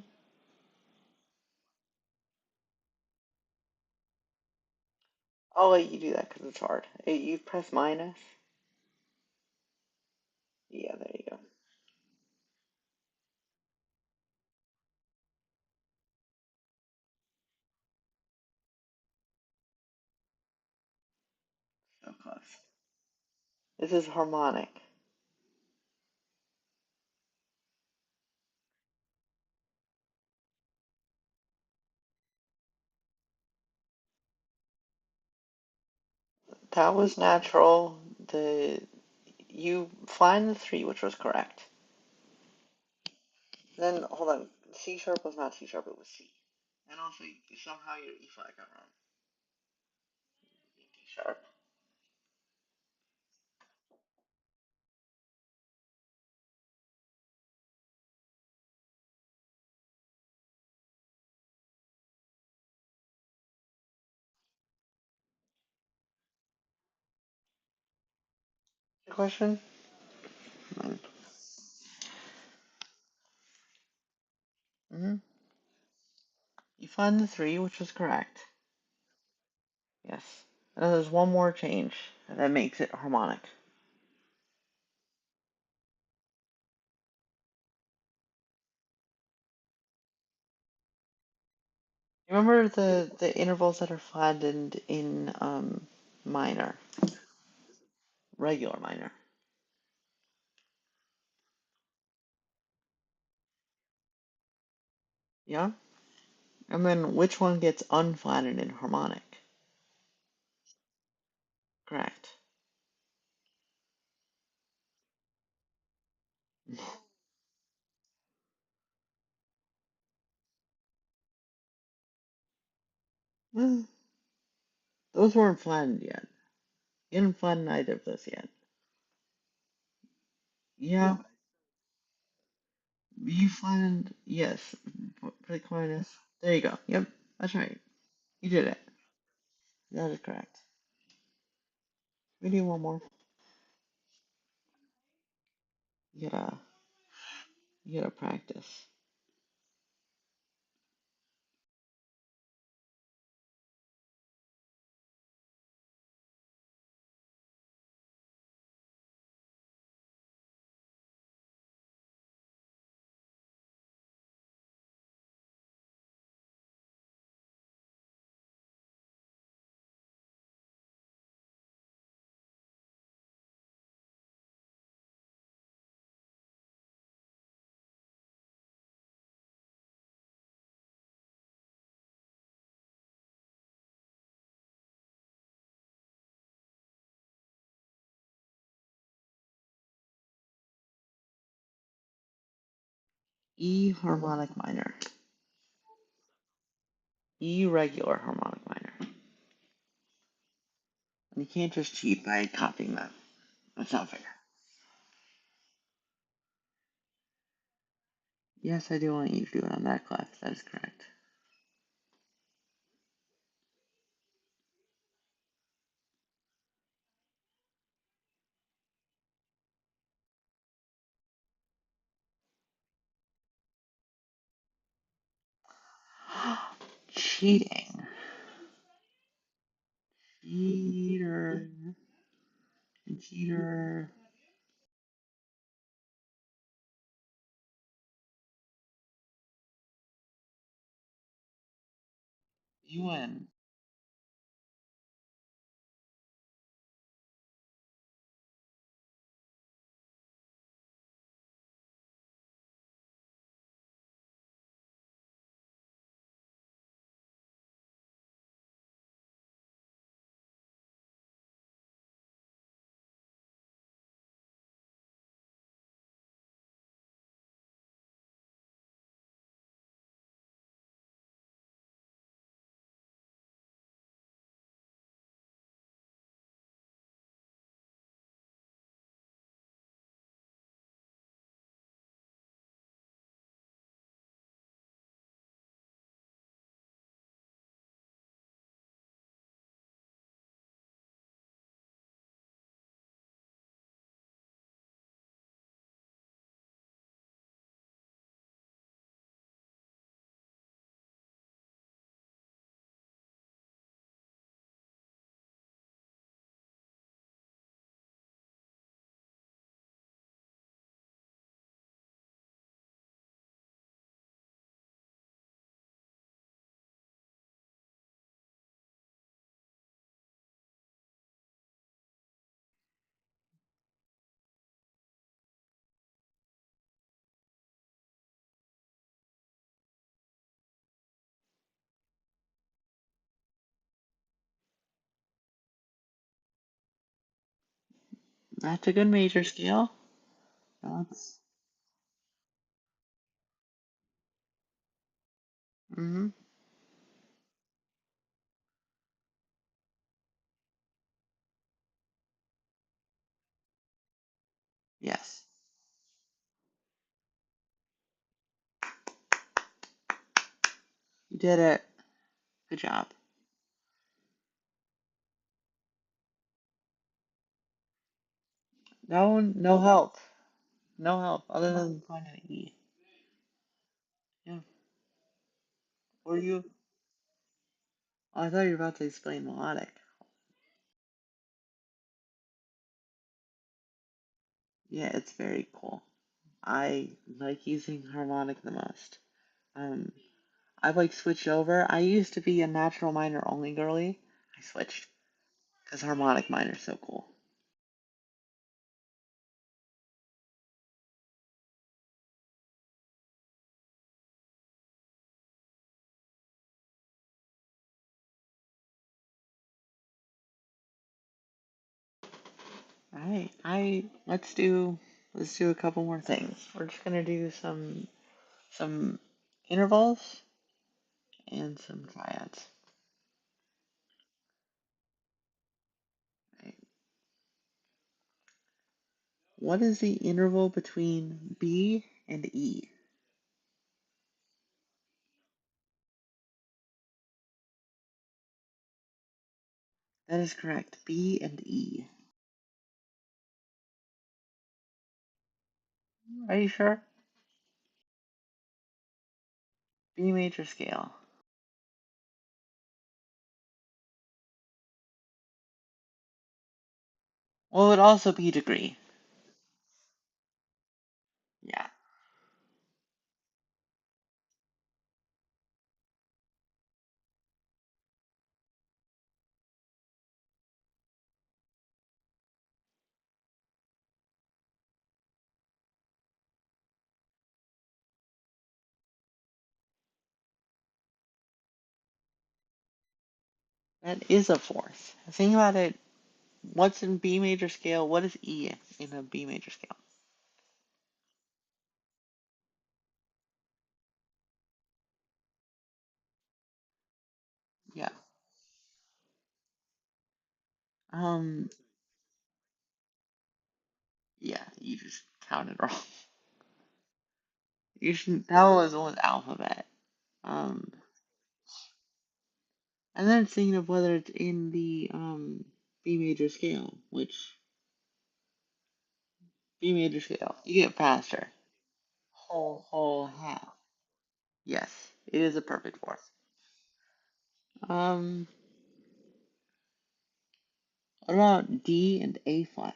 I'll let you do that because it's hard. You press minus. Yeah, there you go. So close. This is harmonic. That was natural. The You find the three, which was correct. Then hold on. C sharp was not C sharp. It was C. And also, somehow your E flat got wrong. D sharp. Your question? Mm-hmm. You find the three, which was correct. Yes. And there's one more change that makes it harmonic. Remember the intervals that are flattened in minor, regular minor. Yeah? And then which one gets unflattened in harmonic? Correct. Well, those weren't flattened yet. You didn't flatten either of those yet. Yeah, you flattened, yes. Click minus. There you go. Yep, that's right. You did it. That is correct. We do one more. You gotta, you gotta practice. E harmonic minor. E regular harmonic minor. And you can't just cheat by copying that. That's not fair. Yes, I do want you to do it on that clef. That is correct. Cheating. Cheater. Cheater. You win. That's a good major scale. That's mm-hmm. Yes. You did it. Good job. No help. No help other than finding an E. Yeah. Or you? Oh, I thought you were about to explain melodic. Yeah, it's very cool. I like using harmonic the most. Um, I've like switched over. I used to be a natural minor only girly. I switched because harmonic minor is so cool. All right, I let's do a couple more things. We're just gonna do some intervals and some triads. Right. What is the interval between B and E? That is correct. B and E. Are you sure? B major scale. Well, it would also be degree. Yeah, that is a fourth. Think about it. What's in B major scale? What is E in a B major scale? Yeah. Um. Yeah. You just counted wrong. You should. That was alphabet. Um. And then it's thinking of whether it's in the B major scale, which B major scale. You get faster. Whole half. Yes, it is a perfect fourth. Um. What about D and A flat?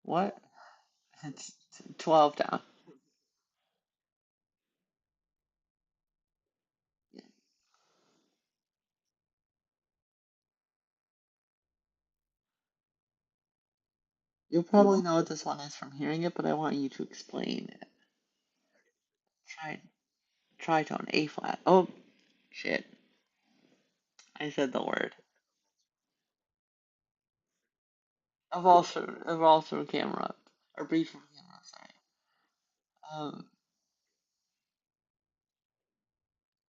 What? It's 12 down. Yeah. You'll probably know what this one is from hearing it, but I want you to explain it. Try tritone, A flat. Oh shit! I said the word. I've also camera or brief from camera. Sorry. Um,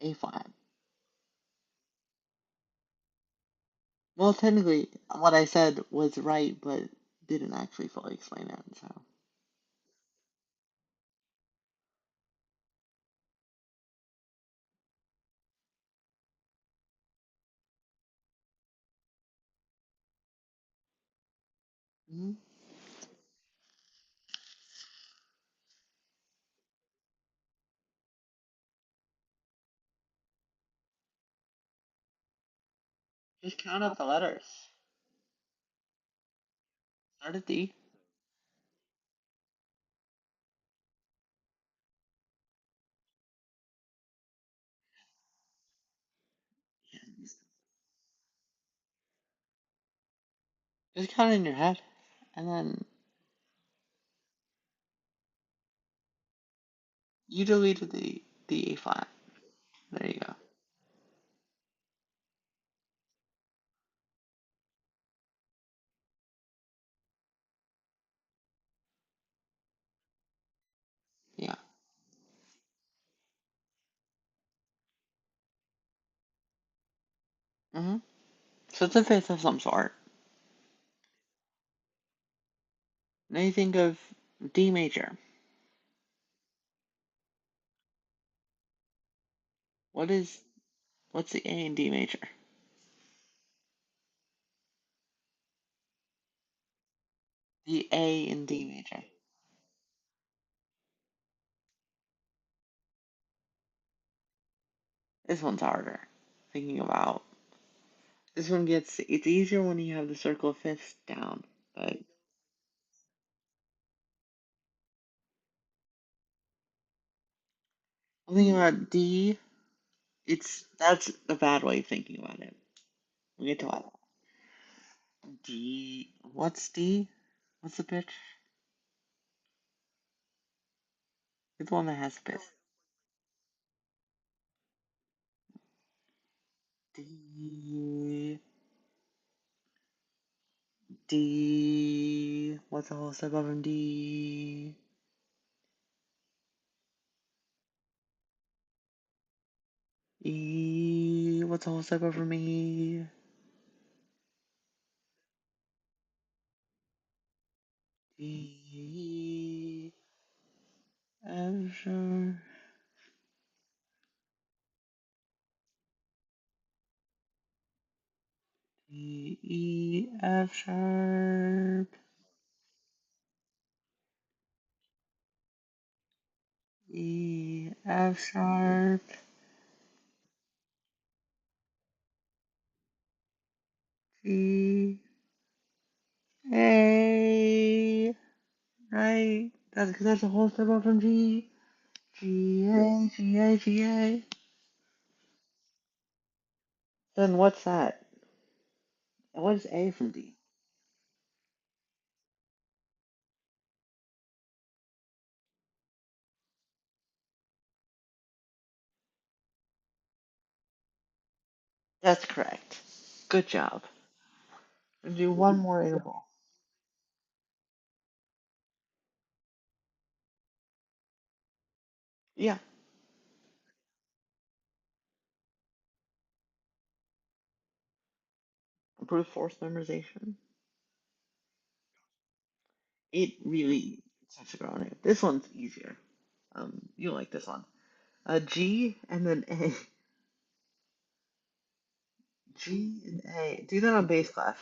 A flat. Well, technically, what I said was right, but didn't actually fully explain it. So, mhm. Just count up the letters. Start at D. Just count in your head, and then you deleted the A flat. There you go. Yeah. Mm-hmm. So it's a fifth of some sort. Now you think of D major. What is what's the A in D major? The A in D major. This one's harder. Thinking about this one gets it's easier when you have the circle of fifths down, but I'm thinking about D. It's that's a bad way of thinking about it. We get to that. D. What's D? What's the pitch? It's the one that has a pitch. D. D. What's the whole step up from D? E. What's the whole step up from E? D. F sharp. D. E. F sharp. E. F sharp. G. A. Right? That's because that's a whole step up from G. G. A. G. A. G. A. Then what's that? What is A from D? That's correct. Good job. We'll do one more interval. Yeah. Brute force memorization. It really such a good on it. This one's easier. You like this one. G and then A. G and A. Do that on bass class.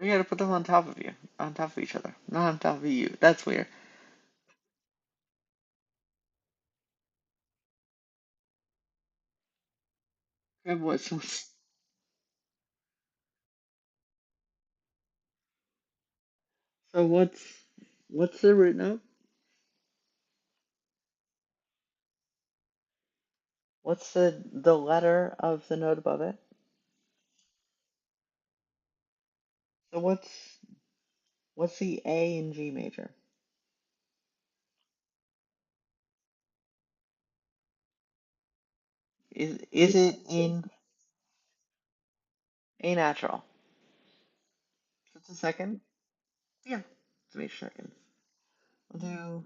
We gotta put them on top of you, on top of each other, not on top of you. That's weird. Good voice. So what's the root note? What's the letter of the note above it? So what's the A in G major? Is it in A natural? Just a second. Yeah, it's a major second. I'll do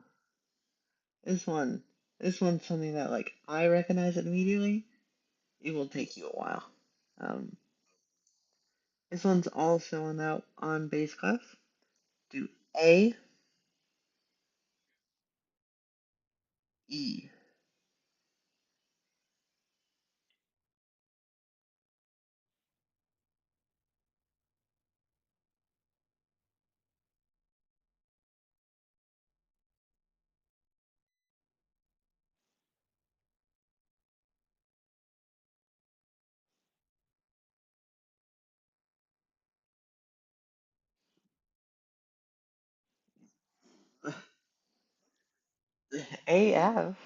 this one. This one's something that like I recognize it immediately. It will take you a while. Um, this one's also on bass clef. Do A E. AF,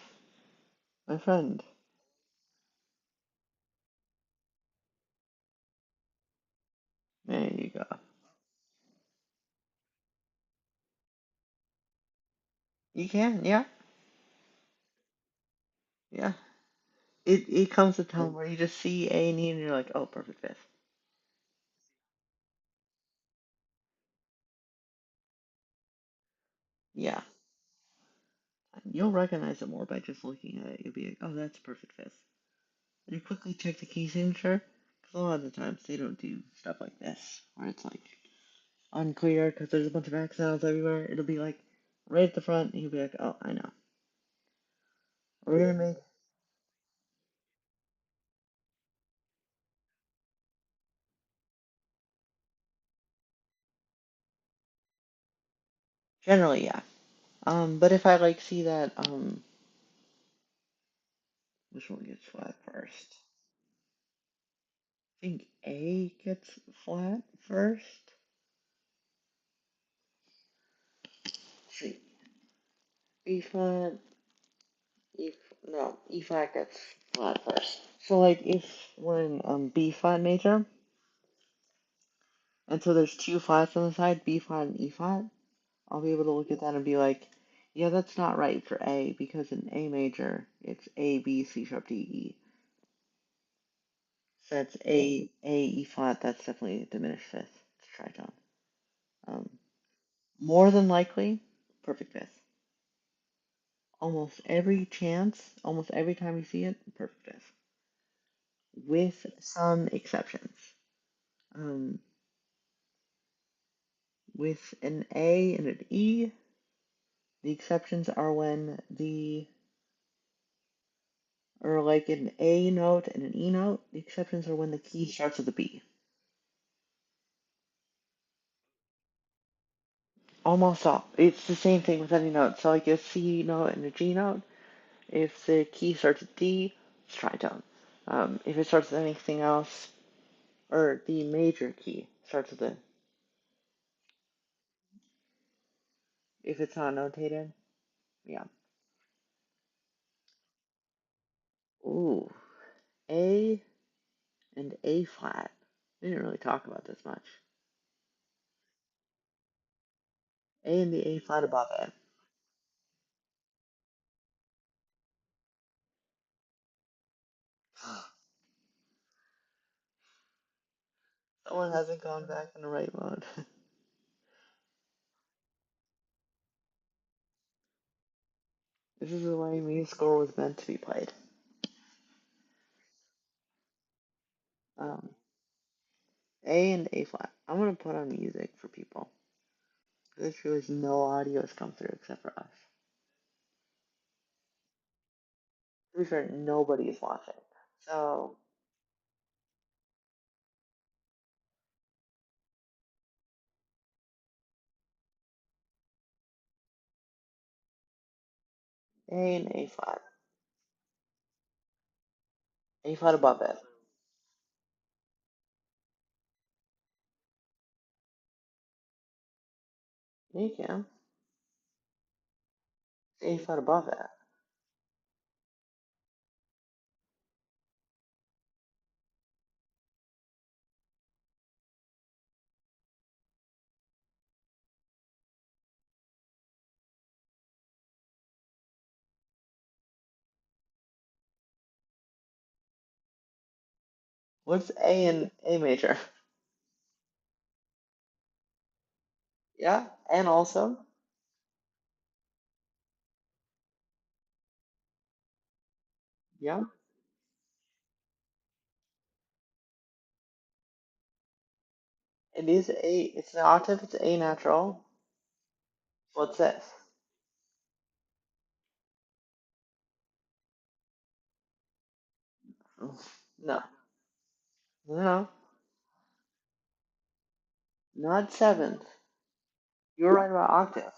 my friend. There you go. You can, yeah, yeah. It comes to a time where you just see A and E and you're like, oh, perfect fifth. Yeah, you'll recognize it more by just looking at it. You'll be like, oh, that's perfect fifth. And you quickly check the key signature, because a lot of the times they don't do stuff like this, where it's like unclear because there's a bunch of accents everywhere. It'll be like right at the front, and you'll be like, oh, I know. We're gonna make generally, yeah. But if I like see that, which one gets flat first? I think A gets flat first. Let's see, B flat, no, E flat gets flat first. So like if we're in B flat major, and so there's two flats on the side, B flat and E flat, I'll be able to look at that and be like, yeah, that's not right for A because in A major it's A B C sharp D E. So that's A E flat. That's definitely a diminished fifth. It's tritone. Um, more than likely, perfect fifth. Almost every chance, almost every time you see it, perfect fifth. With some exceptions. Um, with an A and an E, the exceptions are when the, or like an A note and an E note, the exceptions are when the key starts with a B. Almost all. It's the same thing with any note. So like a C note and a G note, if the key starts with D, it's tritone. If it starts with anything else, or the major key starts with a, if it's not notated, yeah. Ooh, A and A flat. We didn't really talk about this much. A and the A flat above it. Someone hasn't gone back in the right mode. This is the way music score was meant to be played. Um, A and A flat. I'm gonna put on music for people. This shows no audio has come through except for us. To be fair, nobody is watching. So, A and A flat. A flat above it. You can. A flat above it. What's A and A major? Yeah, and also, yeah, it is A. It's an octave. It's A natural. What's this? No, no, not seventh. You're right about octave.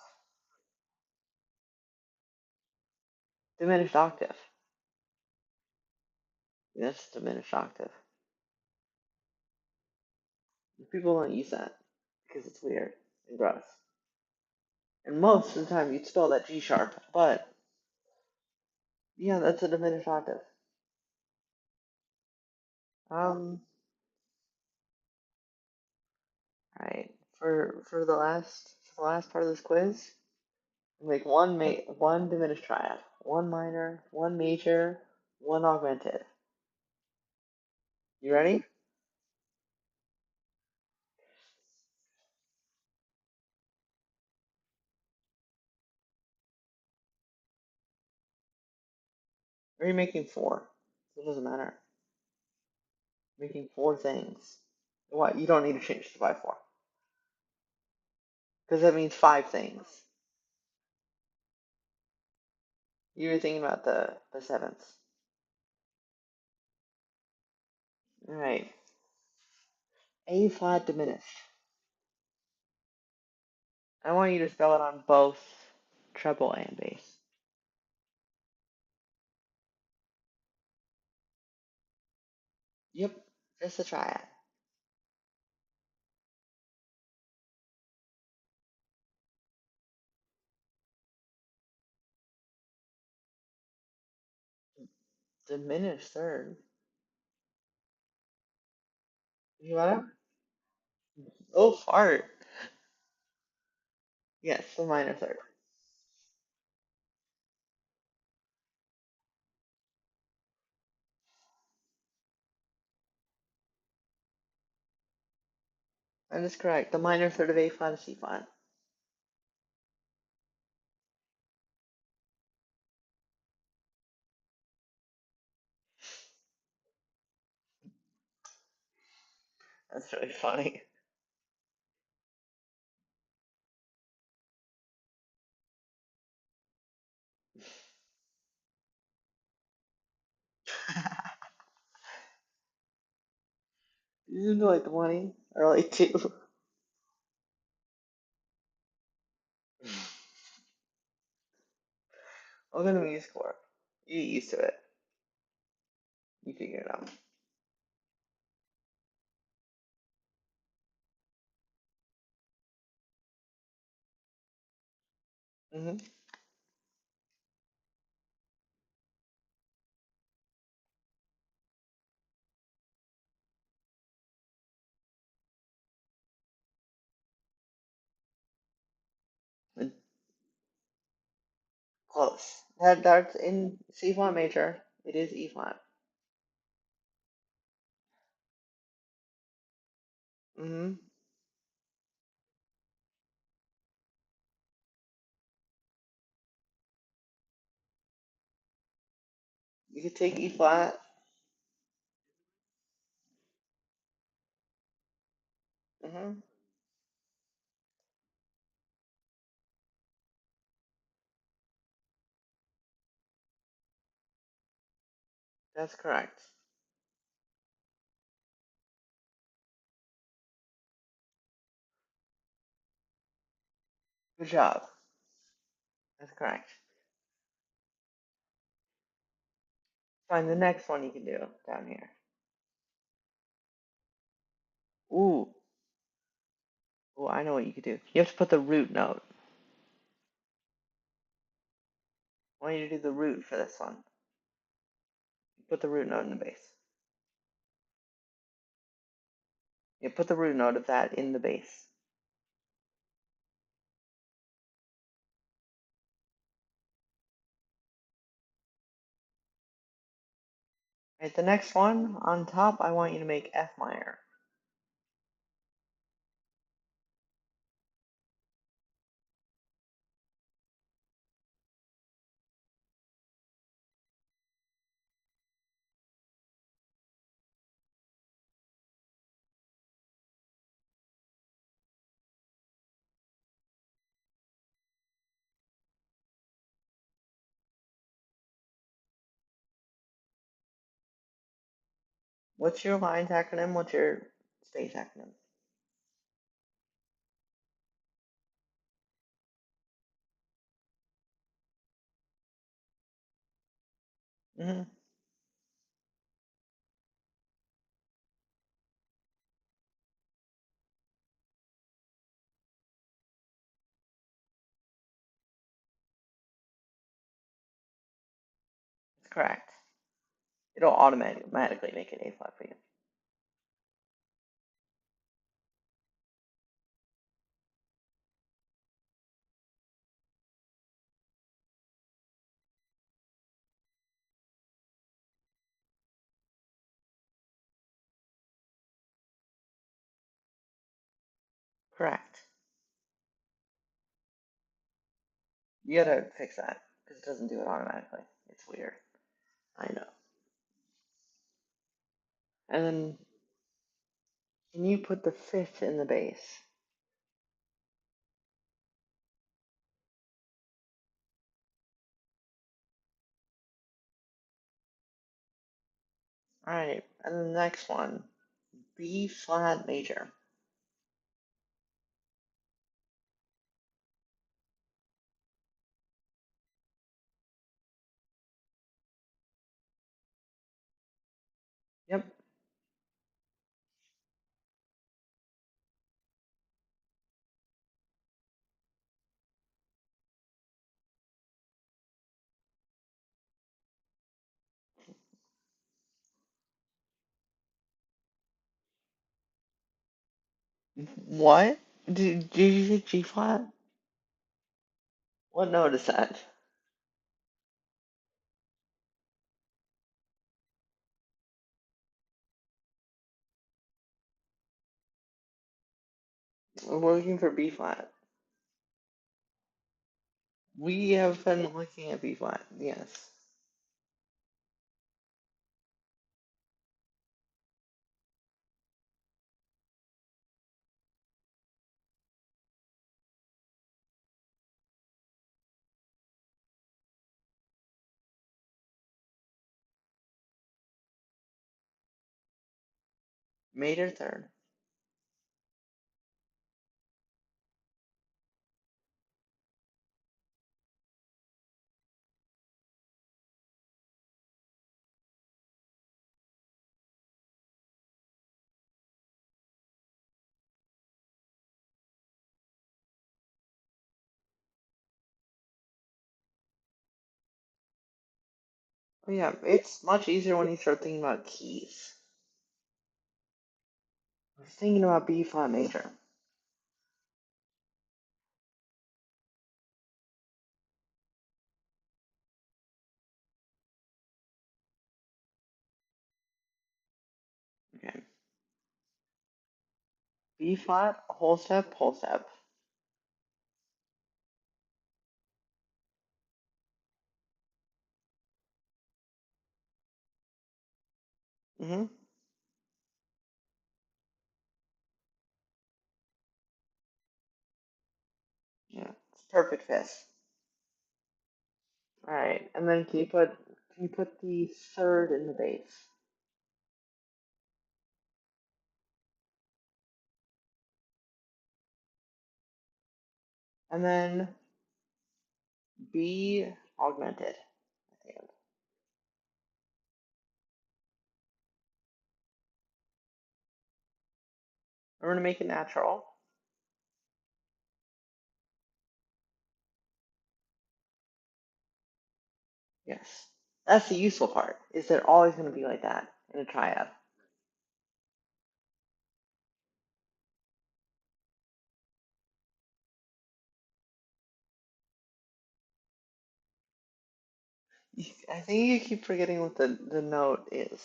Diminished octave. Yes, diminished octave. People don't use that because it's weird and gross. And most of the time you'd spell that G sharp, but Yeah, that's a diminished octave. Right. For the last part of this quiz, make one diminished triad, one minor, one major, one augmented. You ready? Or are you making four? It doesn't matter. Making four things. What? You don't need to change this by four. Because that means five things. You were thinking about the sevenths. Alright. A flat diminished. I want you to spell it on both treble and bass. Yep. Just a triad. Diminished third. You got it? Oh, fart. Yes, the minor third. That is correct. The minor third of A flat is C flat. That's really funny. You know, like 20 or like 2. I'm gonna be a score. You get used to it. You figure it out. Mm-hmm. Close. That's in C flat major. It is E flat. Mm-hmm. You could take E flat. Mm-hmm. That's correct. Good job. That's correct. Find the next one you can do down here. Ooh. Ooh, I know what you could do. You have to put the root note. I want you to do the root for this one. Put the root note in the bass. You put the root note of that in the bass. Right, the next one on top, I want you to make F minor. What's your lines acronym? What's your space acronym? Mm-hmm. Correct. It'll automatically make it A flat for you. Correct. You gotta fix that because it doesn't do it automatically. It's weird. I know. And then can you put the fifth in the base? All right. And then the next one, B flat major. Yep. What? Did you say G flat? What note is that? We're looking for B flat. We have been looking at B flat. Yes. Major third. Oh yeah, it's much easier when you start thinking about keys. I was thinking about B flat major. Okay. B flat, whole step, whole step. Mm-hmm. Yeah. It's perfect fifth. Alright. And then can you put the third in the base? And then B augmented at the end. We're gonna make it natural. Yes. That's the useful part, is they're always gonna be like that in a triad. I think you keep forgetting what the note is.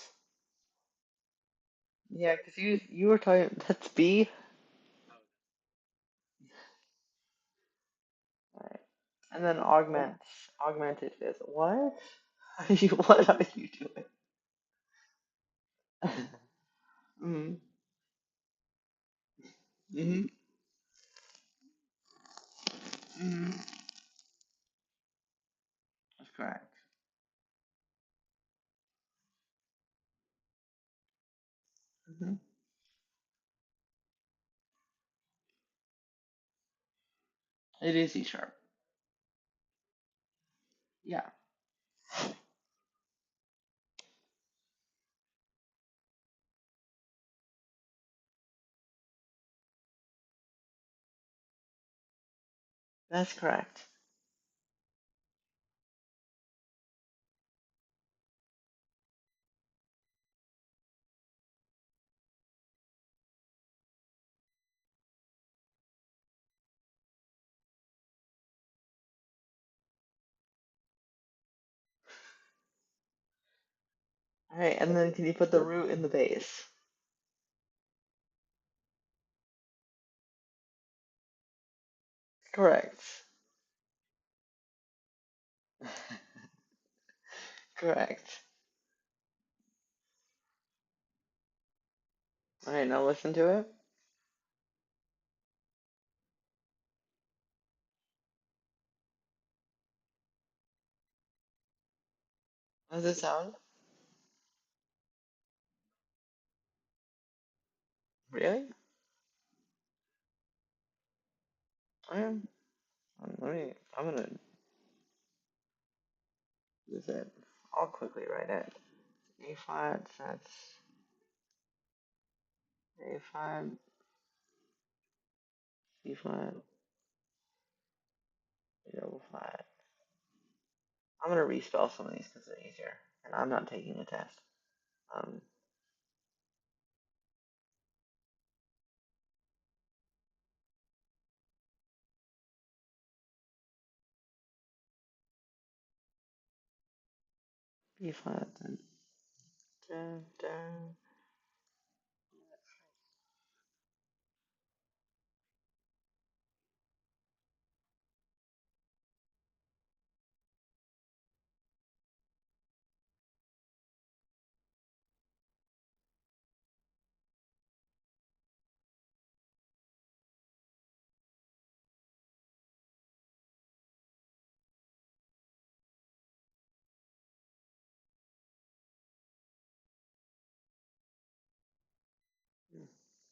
Yeah, because you were talking that's B. Alright. And then augmented is what? What are you doing? Mm-hmm. Mm-hmm. Mm-hmm. That's correct. Mm-hmm. It is E sharp. Yeah, that's correct. All right, and then can you put the root in the base? Correct. Correct. All right, now listen to it. How does it sound? Really? I am. I'm gonna use it. I'll quickly write it. A flat, that's A flat, C flat, A double flat. I'm gonna respell some of these because they're easier, and I'm not taking a test. Um, B flat, then da, da.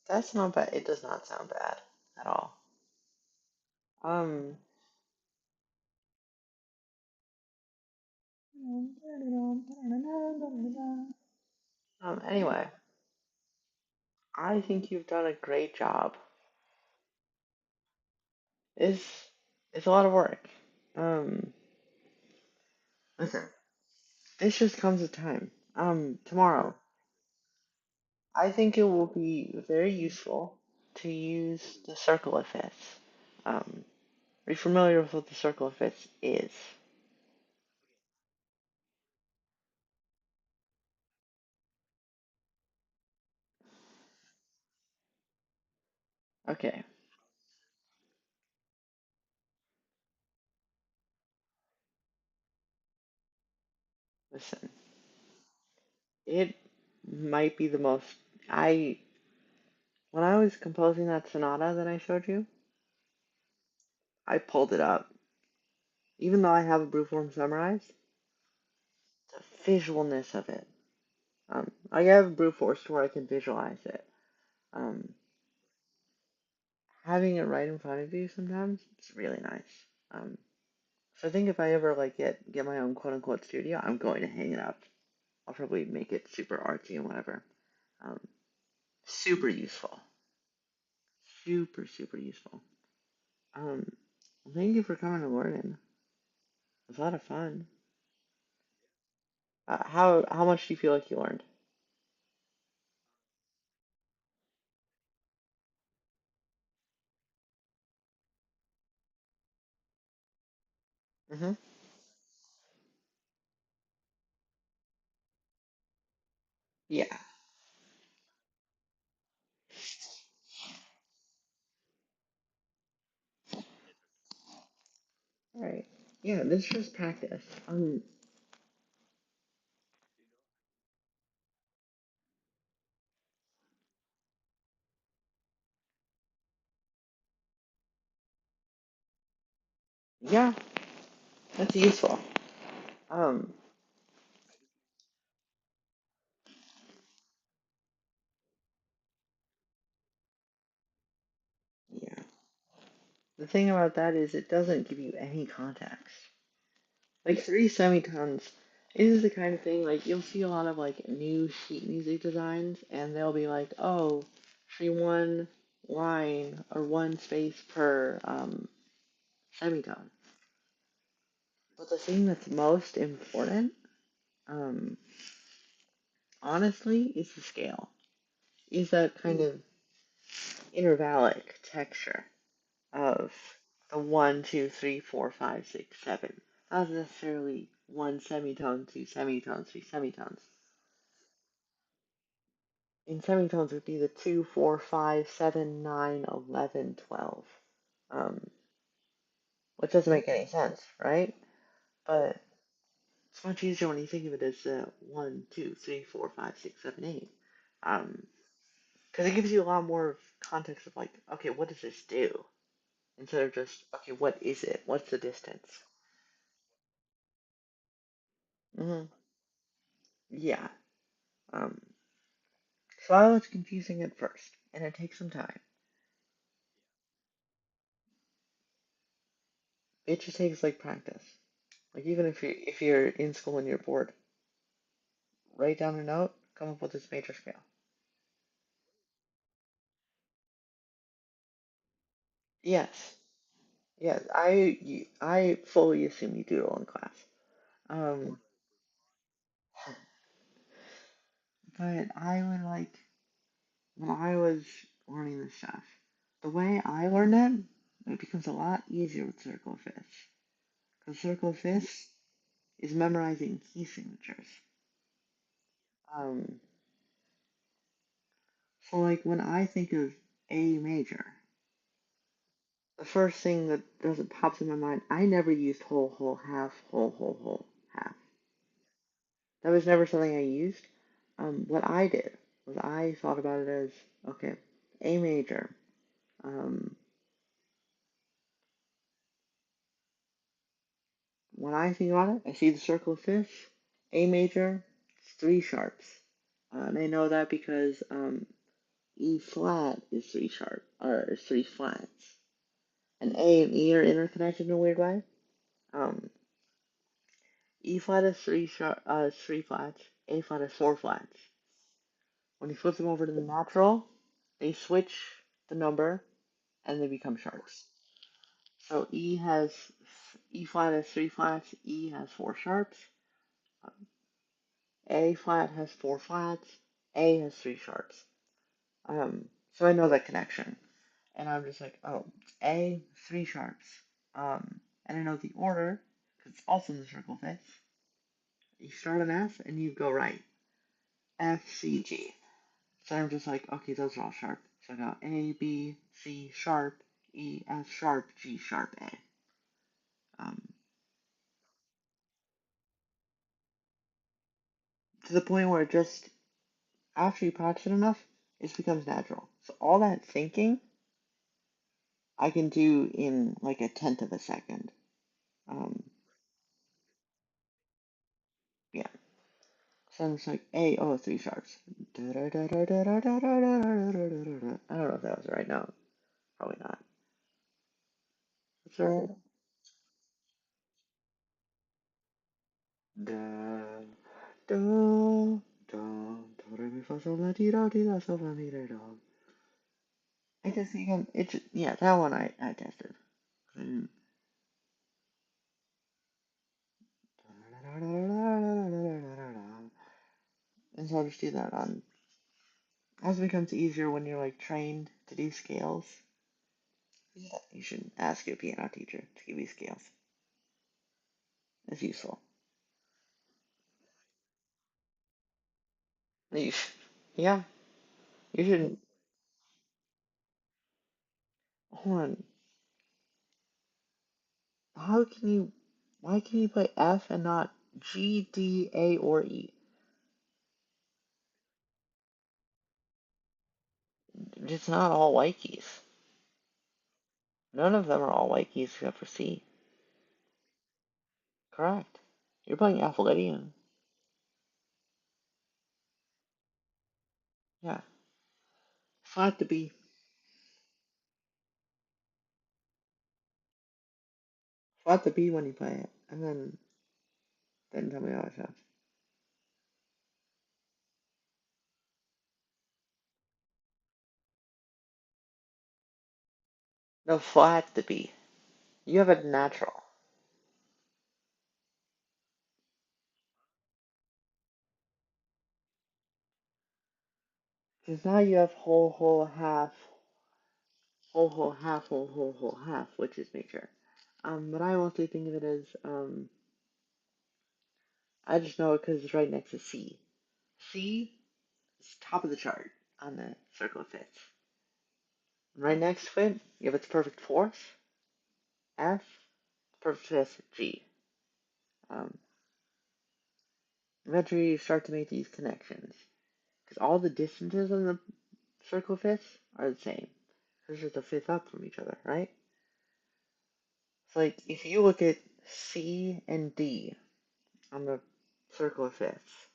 That's not bad. It does not sound bad at all. Um. Anyway, I think you've done a great job. It's it's a lot of work. Um. Listen, this just comes with time. Tomorrow, I think it will be very useful to use the circle of fifths. Are you familiar with what the circle of fifths is? Okay, listen. It might be the most. I When I was composing that sonata that I showed you, I pulled it up. Even though I have a brew form summarized, the visualness of it. I have a brew force to where I can visualize it. Um, Having it right in front of you sometimes it's really nice. So I think if I ever like get my own quote unquote studio, I'm going to hang it up. I'll probably make it super artsy and whatever. Um, Super useful. Super super useful. Um, Thank you for coming and learning. It was a lot of fun. How much do you feel like you learned? Mm-hmm. Yeah. All right. Yeah, this is just practice. Yeah, that's useful. Um, yeah. The thing about that is it doesn't give you any context. Like three semitones is the kind of thing like you'll see a lot of like new sheet music designs, and they'll be like, oh, see one line or one space per semitone. But the thing that's most important, um, honestly, is the scale. Is that kind of intervallic texture of the one, two, three, four, five, six, seven. Not necessarily one semitone, two semitones, three semitones. in semitones would be the 2, 4, 5, 7, 9, 11, 12. Um, which doesn't make any sense, right? But it's much easier when you think of it as 1, 2, 3, 4, 5, 6, 7, 8. Because it gives you a lot more context of like, okay, what does this do? Instead of just, okay, what is it? What's the distance? Hmm. Yeah. Um, so I was confusing at first, and it takes some time. It just takes like practice. Like even if you're in school and you're bored, write down a note, come up with this major scale. Yes, yes. I fully assume you doodle in class. Um, but I would like when I was learning this stuff, the way I learned it becomes a lot easier with circle of fifths. Because circle of fifths is memorizing key signatures. Um, so like when I think of A major, the first thing that doesn't pops in my mind, I never used whole, whole, half, whole, whole, whole, half. That was never something I used. What I did was I thought about it as okay, A major. Um, when I think about it, I see the circle of fifths, A major, it's three sharps. And I know that because E flat is three sharp, or is three flats. And A and E are interconnected in a weird way. Um, E flat is three flats. A flat is four flats. When you flip them over to the natural, they switch the number and they become sharps. So E flat has three flats. E has four sharps. A flat has four flats. A has three sharps. So I know that connection, and I'm just like, oh, A three sharps. And I know the order because it's also in the circle fifths. You start on F and you go right. F C G. So I'm just like, okay, those are all sharp. So I got A, B, C sharp, E, F sharp, G sharp, A. Um, to the point where it just, after you practice it enough, it becomes natural. So all that thinking, I can do in like a tenth of a second. Um, yeah. So I'm just like, A, oh, three sharps. I don't know if that was the right note. Probably not. That's right. Da, da, da, do, re, mi, fa, sol, la, ti, do, sol, la, mi, re, do. I just think yeah, that one I tested. And so I'll just do that on. As it becomes easier when you're like trained to do scales, you should ask your piano teacher to give you scales. It's useful. You sh- yeah, you shouldn't. Hold on. How can you? Why can you play F and not G, D, A, or E? It's not all white keys. None of them are all white keys except for C. Correct. You're playing F Lydian. Yeah. Flat to B. Flat to B when you play it, and then tell me how it sounds. No, flat to B. You have a natural. Because now you have whole, whole, half, whole, whole, half, whole, whole, whole, half, which is major. But I mostly think of it as, I just know it because it's right next to C. C is top of the chart. on the circle of fifths. Right next to it, you have its perfect fourth, F, perfect fifth, G. Eventually, you start to make these connections because all the distances on the circle of fifths are the same. There's just a fifth up from each other, right? So, like, if you look at C and D on the circle of fifths,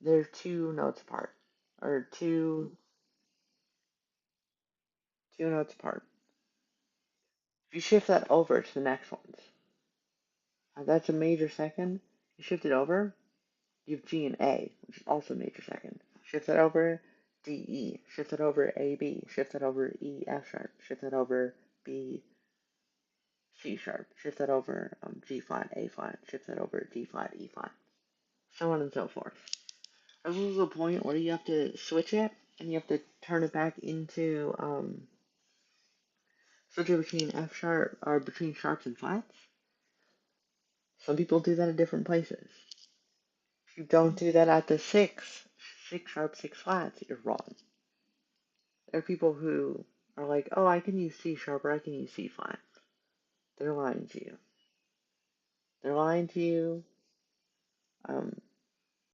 they're 2 notes apart, or two notes apart. If you shift that over to the next ones, that's a major second. You shift it over, you have G and A, which is also a major second. Shift that over, D E. Shift that over, A B. Shift that over, E F sharp. Shift that over, B C sharp. Shift that over, G flat, A flat. Shift that over, D flat, E flat. So on and so forth. There's a point where you have to switch it, and you have to turn it back into switch it between F sharp or between sharps and flats. Some people do that at different places. If you don't do that at the six sharp, six flats, you're wrong. There are people who are like, oh, I can use C sharp or I can use C flat. They're lying to you. They're lying to you.